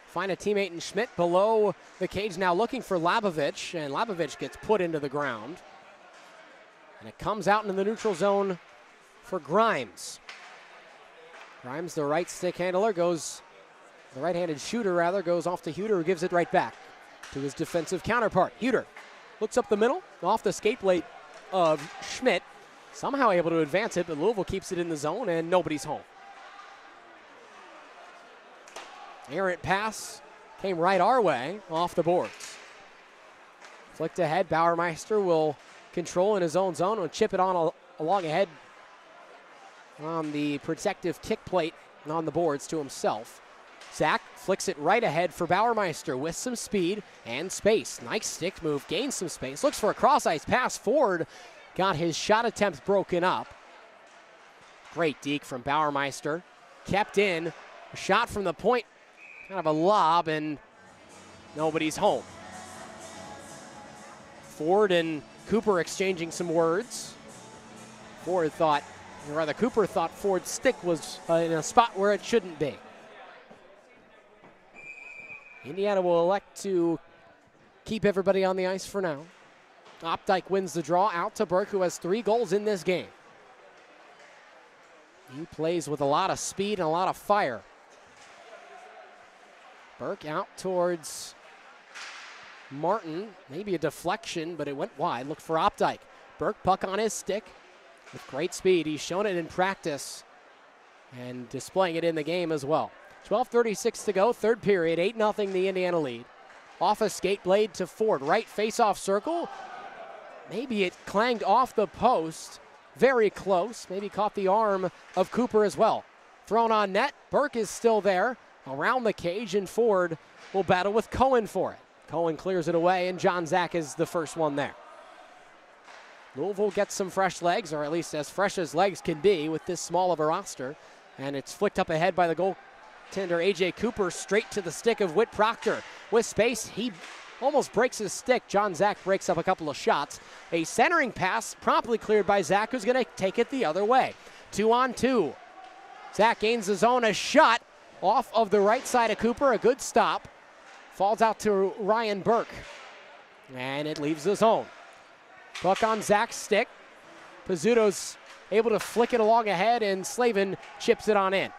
Find a teammate in Schmidt below the cage now looking for Labovich, and Labovich gets put into the ground. And it comes out into the neutral zone for Grimes. Grimes, the right stick handler, the right-handed shooter rather, goes off to Huter, who gives it right back to his defensive counterpart. Huter looks up the middle, off the skate blade of Schmidt. Somehow able to advance it, but Louisville keeps it in the zone, and nobody's home. Errant pass came right our way, off the boards. Flicked ahead, Bauermeister will control in his own zone and chip it on along ahead on the protective kick plate on the boards to himself. Zach flicks it right ahead for Bauermeister with some speed and space. Nice stick move, gains some space. Looks for a cross-ice pass. Ford got his shot attempt broken up. Great deke from Bauermeister. Kept in. A shot from the point. Kind of a lob, and nobody's home. Ford and Cooper exchanging some words. Cooper thought Ford's stick was in a spot where it shouldn't be. Indiana will elect to keep everybody on the ice for now. Opdyke wins the draw out to Burke, who has 3 goals in this game. He plays with a lot of speed and a lot of fire. Burke out towards Martin. Maybe a deflection, but it went wide. Looked for Opdyke. Burke, puck on his stick with great speed. He's shown it in practice. and displaying it in the game as well. 12:36 to go, third period, 8-0 the Indiana lead. Off a skate blade to Ford, right face-off circle. Maybe it clanged off the post, very close. Maybe caught the arm of Cooper as well. Thrown on net, Burke is still there around the cage, and Ford will battle with Cohen for it. Cohen clears it away, and John Zach is the first one there. Louisville gets some fresh legs, or at least as fresh as legs can be with this small of a roster, and it's flicked up ahead by the goaltender A.J. Cooper straight to the stick of Whit Proctor. With space, he almost breaks his stick. John Zach breaks up a couple of shots. A centering pass promptly cleared by Zach, who's going to take it the other way. 2-on-2. Zach gains the zone, a shot off of the right side of Cooper, a good stop. Falls out to Ryan Burke, and it leaves the zone. Puck on Zach's stick. Pizzuto's able to flick it along ahead, and Slavin chips it on in.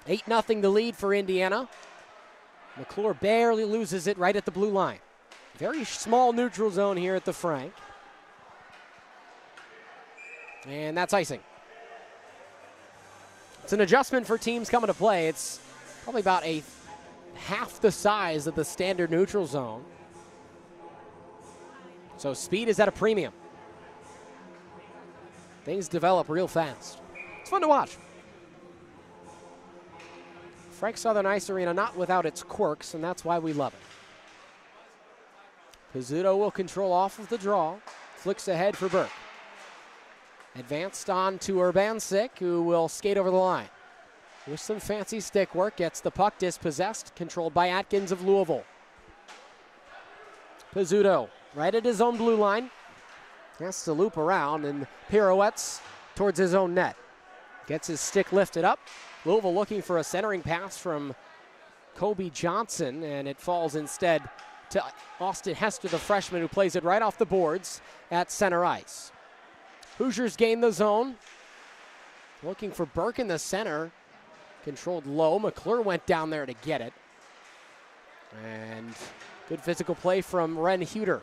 8-0 the lead for Indiana. McClure barely loses it right at the blue line. Very small neutral zone here at the Frank. And that's icing. It's an adjustment for teams coming to play. It's probably about half the size of the standard neutral zone. So speed is at a premium. Things develop real fast. It's fun to watch. Frank Southern Ice Arena not without its quirks, and that's why we love it. Pizzuto will control off of the draw. Flicks ahead for Burke. Advanced on to Urbancic, who will skate over the line. With some fancy stick work, gets the puck dispossessed, controlled by Atkins of Louisville. Pizzuto, right at his own blue line. Has to loop around and pirouettes towards his own net. Gets his stick lifted up. Louisville looking for a centering pass from Kobe Johnson, and it falls instead to Austin Hester, the freshman, who plays it right off the boards at center ice. Hoosiers gain the zone. Looking for Burke in the center. Controlled low. McClure went down there to get it. And good physical play from Ren Huter.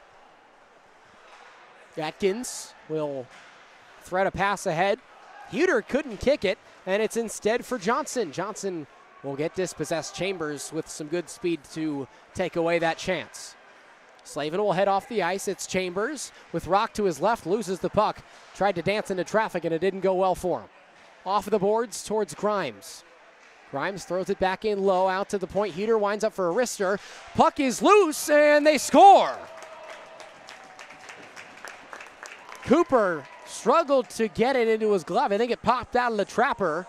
Atkins will thread a pass ahead. Huter couldn't kick it, and it's instead for Johnson. Johnson will get dispossessed. Chambers with some good speed to take away that chance. Slavin will head off the ice. It's Chambers with Rock to his left, loses the puck. Tried to dance into traffic, and it didn't go well for him. Off of the boards towards Grimes. Grimes throws it back in low, out to the point. Huter winds up for a wrister. Puck is loose, and they score. Cooper struggled to get it into his glove. I think it popped out of the trapper.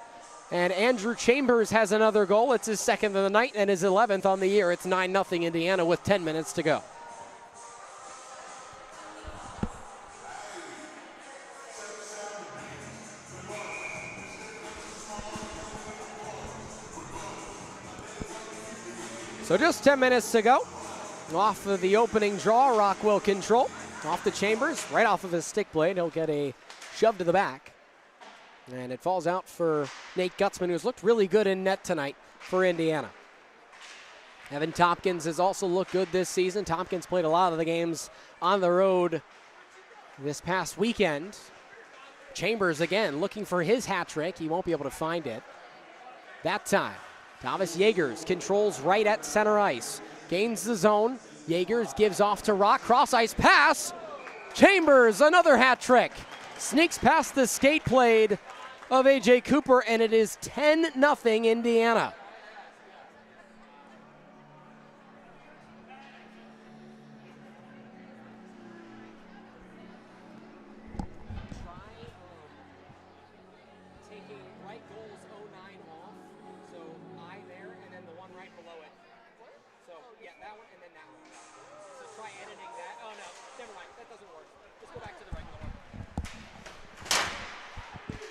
And Andrew Chambers has another goal. It's his second of the night and his 11th on the year. It's 9-0 Indiana with 10 minutes to go. So just 10 minutes to go. Off of the opening draw, Rock will control. Off the Chambers, right off of his stick blade. He'll get a shove to the back. And it falls out for Nate Gutzman, who's looked really good in net tonight for Indiana. Evan Tompkins has also looked good this season. Tompkins played a lot of the games on the road this past weekend. Chambers, again, looking for his hat trick. He won't be able to find it that time. Thomas Yeagers controls right at center ice. Gains the zone. Yeagers gives off to Rock. Cross ice pass. Chambers, another hat trick. Sneaks past the skate blade of A.J. Cooper, and it is 10-0 Indiana.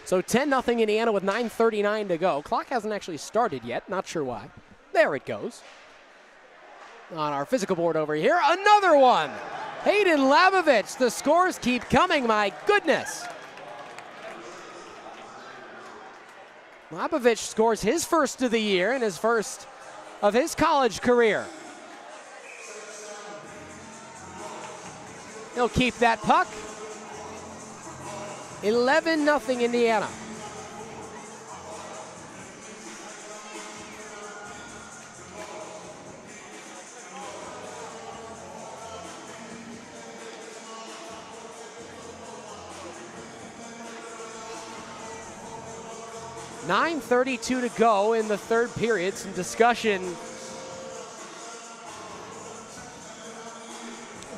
So 10-0 Indiana with 9:39 to go. Clock hasn't actually started yet. Not sure why. There it goes. On our physical board over here, another one. Hayden Labovich. The scores keep coming. My goodness. Labovich scores his first of the year and his first of his college career. He'll keep that puck. 11-0 Indiana. 9:32 to go in the third period. Some discussion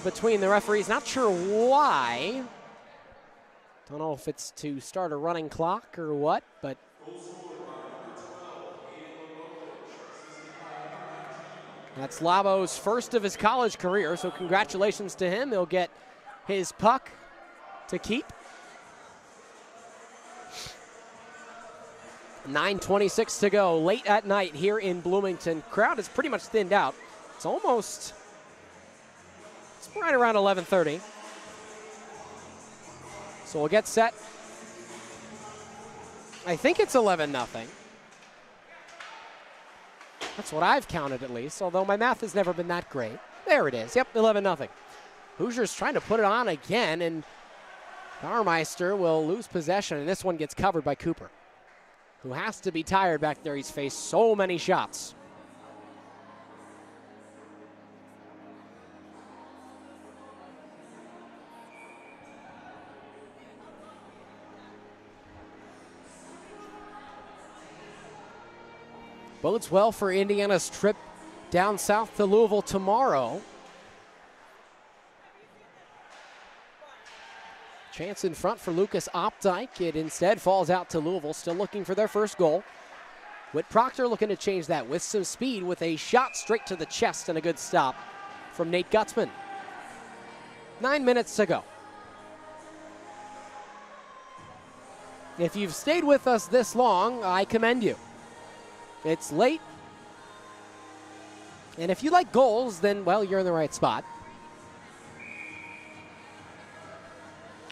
between the referees. Not sure why. Don't know if it's to start a running clock or what, but that's Labo's first of his college career, so congratulations to him. He'll get his puck to keep. 9:26 to go, late at night here in Bloomington. Crowd is pretty much thinned out. It's right around 11:30. So we'll get set. I think it's 11-0. That's what I've counted at least, although my math has never been that great. There it is, yep, 11-0. Hoosiers trying to put it on again, and Bauermeister will lose possession, and this one gets covered by Cooper, who has to be tired back there. He's faced so many shots. Bodes well for Indiana's trip down south to Louisville tomorrow. Chance in front for Lucas Opdyke. It instead falls out to Louisville, still looking for their first goal. Whit Proctor looking to change that with some speed, with a shot straight to the chest and a good stop from Nate Gutzman. 9 minutes to go. If you've stayed with us this long, I commend you. It's late, and if you like goals, then, well, you're in the right spot.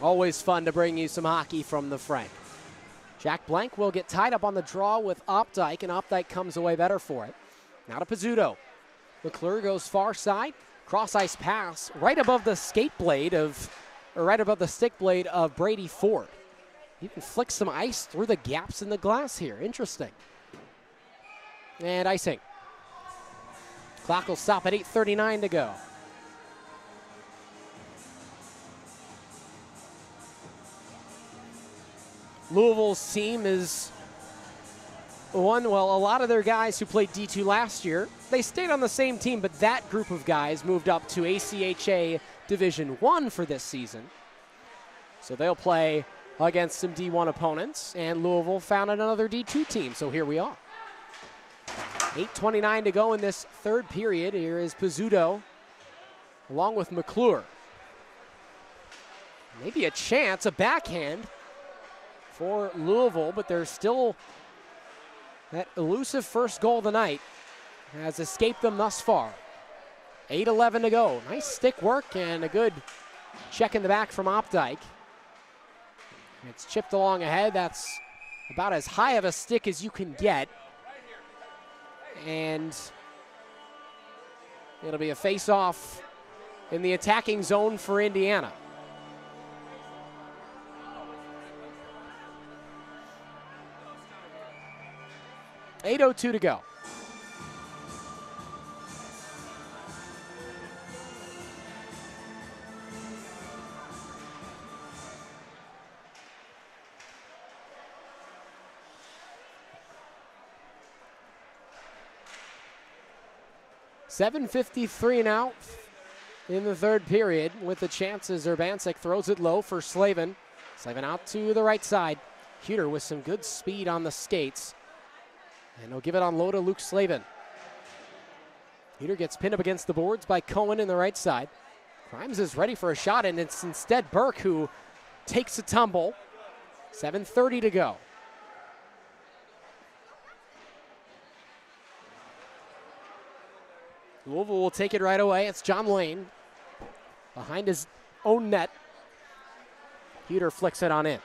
Always fun to bring you some hockey from the Frank. Jack Blank will get tied up on the draw with Opdyke, and Opdyke comes away better for it. Now to Pizzuto. McClure goes far side, cross-ice pass right above the stick blade of Brady Ford. You can flick some ice through the gaps in the glass here. Interesting. And icing. Clock will stop at 8:39 to go. Louisville's team is a lot of their guys who played D2 last year, they stayed on the same team, but that group of guys moved up to ACHA Division I for this season. So they'll play against some D1 opponents, and Louisville found another D2 team, so here we are. 8:29 to go in this third period. Here is Pizzuto along with McClure. Maybe a chance, a backhand for Louisville, but there's still that elusive first goal of the night has escaped them thus far. 8:11 to go. Nice stick work and a good check in the back from Opdyke. It's chipped along ahead. That's about as high of a stick as you can get. And it'll be a face-off in the attacking zone for Indiana. .802 to go. .753 now in the third period with the chances. Urbancic throws it low for Slavin. Slavin out to the right side. Huter with some good speed on the skates. And he'll give it on low to Luke Slavin. Huter gets pinned up against the boards by Cohen in the right side. Grimes is ready for a shot, and it's instead Burke who takes a tumble. 7:30 to go. Louisville will take it right away. It's John Lane behind his own net. Huter flicks it on in.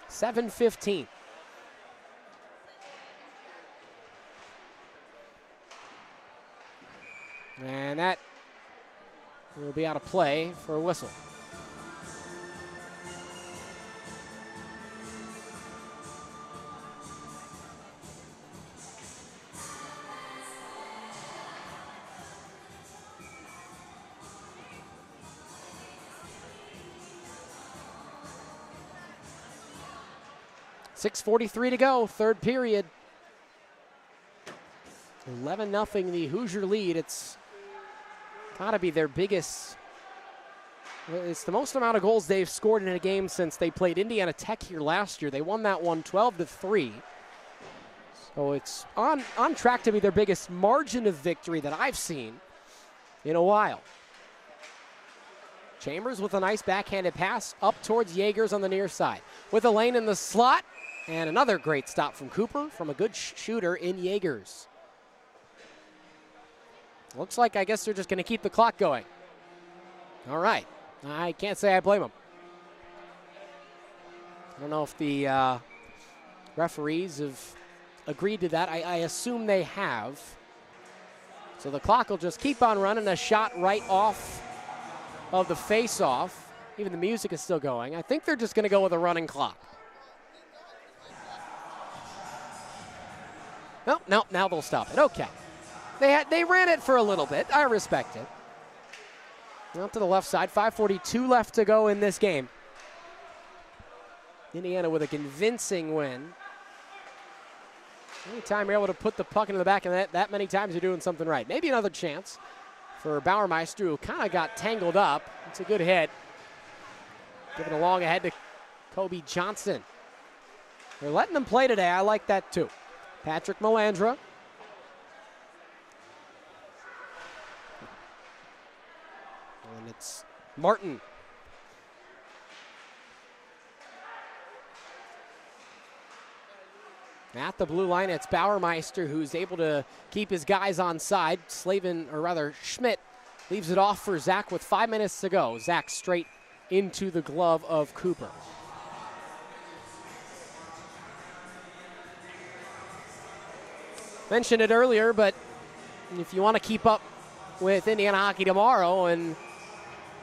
7:15. And that will be out of play for a whistle. 6:43 to go, third period. 11-0 the Hoosier lead. It's got to be their biggest. It's the most amount of goals they've scored in a game since they played Indiana Tech here last year. They won that one 12-3. So it's on track to be their biggest margin of victory that I've seen in a while. Chambers with a nice backhanded pass up towards Yeagers on the near side. With a lane in the slot, and another great stop from Cooper from a good shooter in Yeagers. Looks like I guess they're just going to keep the clock going. All right. I can't say I blame them. I don't know if the referees have agreed to that. I assume they have. So the clock will just keep on running. A shot right off of the face-off. Even the music is still going. I think they're just going to go with a running clock. No, now they'll stop it. Okay. They ran it for a little bit. I respect it. Out to the left side, 5:42 left to go in this game. Indiana with a convincing win. Anytime you're able to put the puck into the back of the net, that many times you're doing something right. Maybe another chance for Bauermeister, who kind of got tangled up. It's a good hit. Giving a long ahead to Kobe Johnson. They're letting them play today. I like that too. Patrick Melandra. And it's Martin. At the blue line, it's Bauermeister who's able to keep his guys on side. Schmidt leaves it off for Zach with 5 minutes to go. Zach straight into the glove of Cooper. Mentioned it earlier, but if you want to keep up with Indiana hockey tomorrow and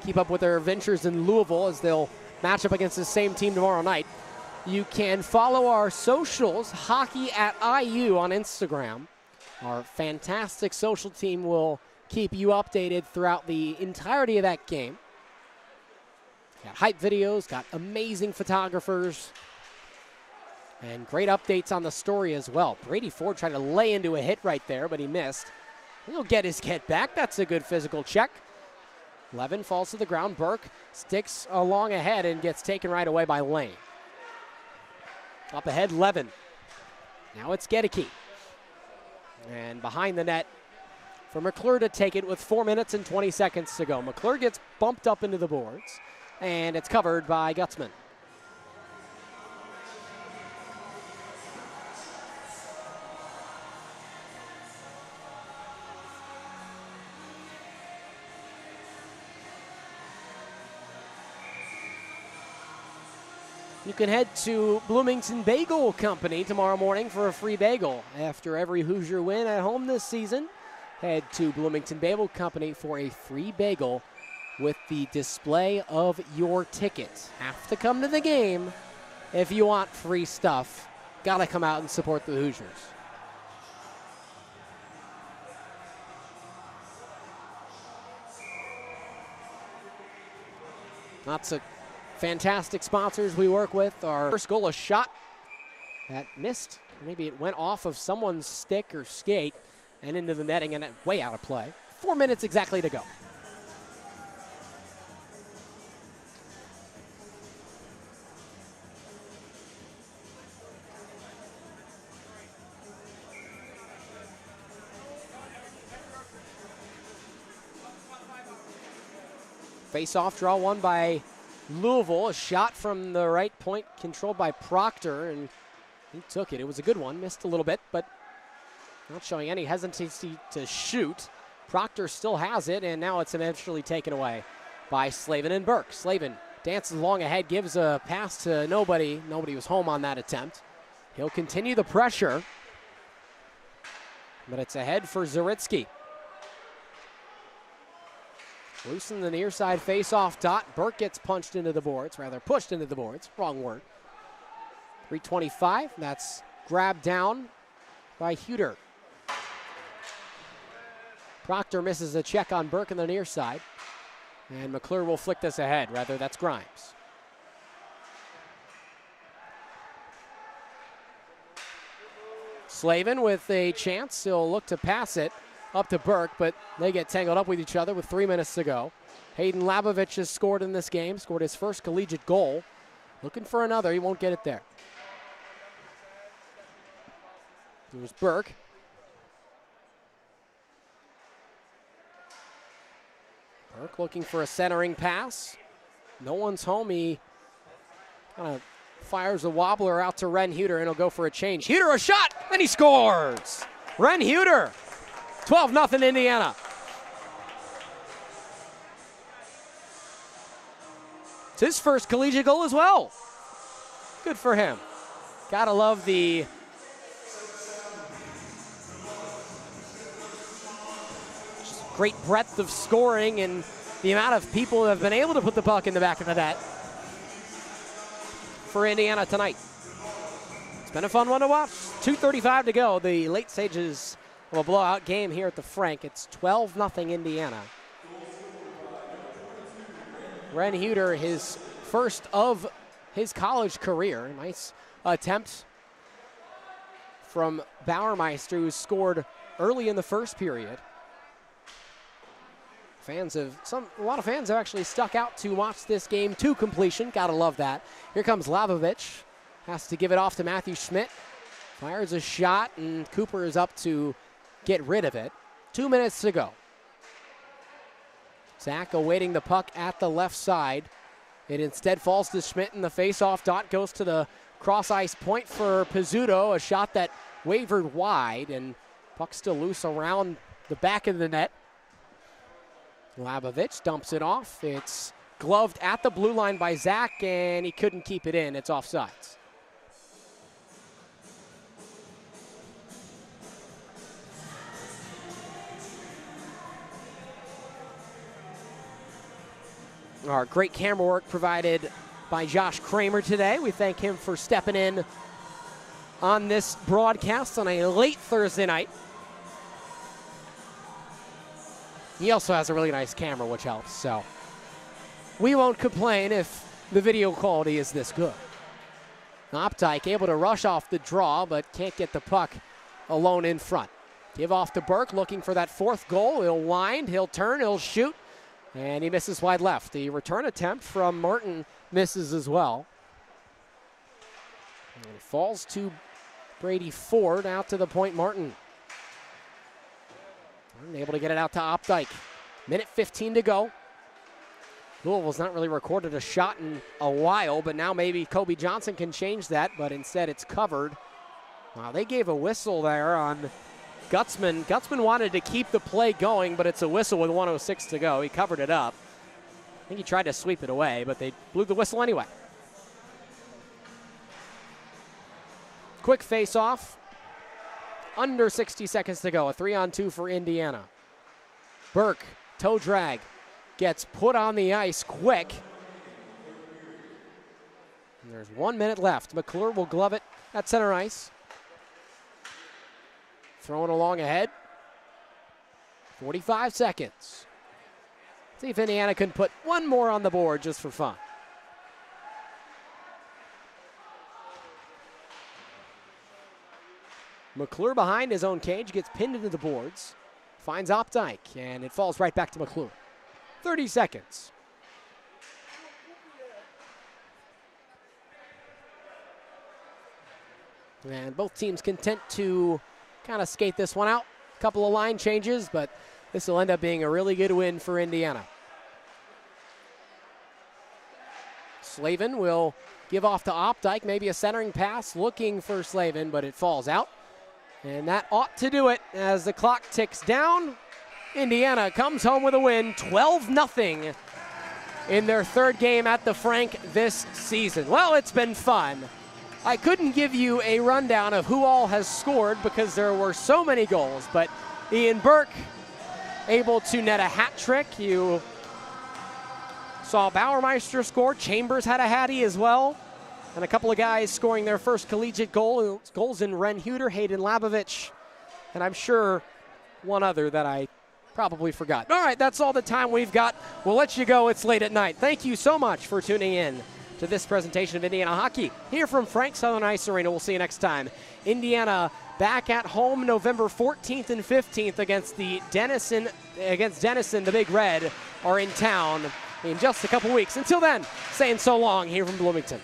keep up with their ventures in Louisville as they'll match up against the same team tomorrow night, you can follow our socials, Hockey at IU on Instagram. Our fantastic social team will keep you updated throughout the entirety of that game. Got hype videos, got amazing photographers, and great updates on the story as well. Brady Ford tried to lay into a hit right there, but he missed. He'll get his get back. That's a good physical check. Levin falls to the ground. Burke sticks along ahead and gets taken right away by Lane. Up ahead, Levin. Now it's Gedeke. And behind the net for McClure to take it with 4 minutes and 20 seconds to go. McClure gets bumped up into the boards, and it's covered by Gutzman. You can head to Bloomington Bagel Company tomorrow morning for a free bagel. After every Hoosier win at home this season, head to Bloomington Bagel Company for a free bagel with the display of your ticket. Have to come to the game if you want free stuff. Gotta come out and support the Hoosiers. Lots of fantastic sponsors we work with. Our first goal, a shot that missed. Maybe it went off of someone's stick or skate and into the netting and way out of play. 4 minutes exactly to go. Face-off draw won by Louisville. A shot from the right point controlled by Proctor, and he took it. It was a good one. Missed a little bit, but not showing any hesitancy to shoot. Proctor still has it, and now it's eventually taken away by Slavin and Burke. Slavin dances along ahead, gives a pass to nobody. Nobody was home on that attempt. He'll continue the pressure, but it's ahead for Zaritsky. Loose in the near side face-off dot. Burke gets pushed into the boards. Wrong word. 3:25. That's grabbed down by Huter. Proctor misses a check on Burke in the near side. And McClure will flick this ahead. That's Grimes. Slavin with a chance. He'll look to pass it up to Burke, but they get tangled up with each other with 3 minutes to go. Hayden Labovich has scored in this game, scored his first collegiate goal. Looking for another, he won't get it there. Here's Burke. Burke looking for a centering pass. No one's home. He kind of fires a wobbler out to Ren Huter, and he'll go for a change. Huter, a shot, and he scores! Ren Huter, 12-0 Indiana. It's his first collegiate goal as well. Good for him. Gotta love the great breadth of scoring and the amount of people who have been able to put the puck in the back of the net for Indiana tonight. It's been a fun one to watch. 2:35 to go. The late stages of a blowout game here at the Frank. It's 12-0 Indiana. Ren Huter, his first of his college career. Nice attempt from Bauermeister, who scored early in the first period. A lot of fans have actually stuck out to watch this game to completion. Gotta love that. Here comes Labovich. Has to give it off to Matthew Schmidt. Fires a shot, and Cooper is up to get rid of it. 2 minutes to go. Zach awaiting the puck at the left side. It instead falls to Schmidt, and the face-off dot goes to the cross-ice point for Pizzuto. A shot that wavered wide, and puck still loose around the back of the net. Labovich dumps it off. It's gloved at the blue line by Zach, and he couldn't keep it in. It's offsides. Our great camera work provided by Josh Kramer today. We thank him for stepping in on this broadcast on a late Thursday night. He also has a really nice camera, which helps, so we won't complain if the video quality is this good. Opdyke able to rush off the draw, but can't get the puck alone in front. Give off to Burke, looking for that fourth goal. He'll wind, he'll turn, he'll shoot, and he misses wide left. The return attempt from Martin misses as well. And it falls to Brady Ford, out to the point Martin. Able to get it out to Opdyke. Minute 15 to go. Louisville's not really recorded a shot in a while, but now maybe Kobe Johnson can change that, but instead it's covered. Wow, they gave a whistle there on Gutzman. Gutzman wanted to keep the play going, but it's a whistle with 1:06 to go. He covered it up. I think he tried to sweep it away, but they blew the whistle anyway. Quick face-off. Under 60 seconds to go. A 3-on-2 for Indiana. Burke, toe drag, gets put on the ice quick. And there's 1 minute left. McClure will glove it at center ice. Throwing along ahead. 45 seconds. See if Indiana can put one more on the board just for fun. McClure behind his own cage, gets pinned into the boards, finds Opdyke, and it falls right back to McClure. 30 seconds. And both teams content to kind of skate this one out. A couple of line changes, but this will end up being a really good win for Indiana. Slavin will give off to Opdyke, maybe a centering pass, looking for Slavin, but it falls out. And that ought to do it as the clock ticks down. Indiana comes home with a win, 12-0 in their third game at the Frank this season. Well, it's been fun. I couldn't give you a rundown of who all has scored because there were so many goals, but Ian Burke able to net a hat trick. You saw Bauermeister score. Chambers had a hattie as well. And a couple of guys scoring their first collegiate goals in Ren Huter, Hayden Labovich, and I'm sure one other that I probably forgot. All right, that's all the time we've got. We'll let you go. It's late at night. Thank you so much for tuning in to this presentation of Indiana Hockey here from Frank Southern Ice Arena. We'll see you next time. Indiana back at home November 14th and 15th against Denison. The Big Red are in town in just a couple weeks. Until then, saying so long here from Bloomington.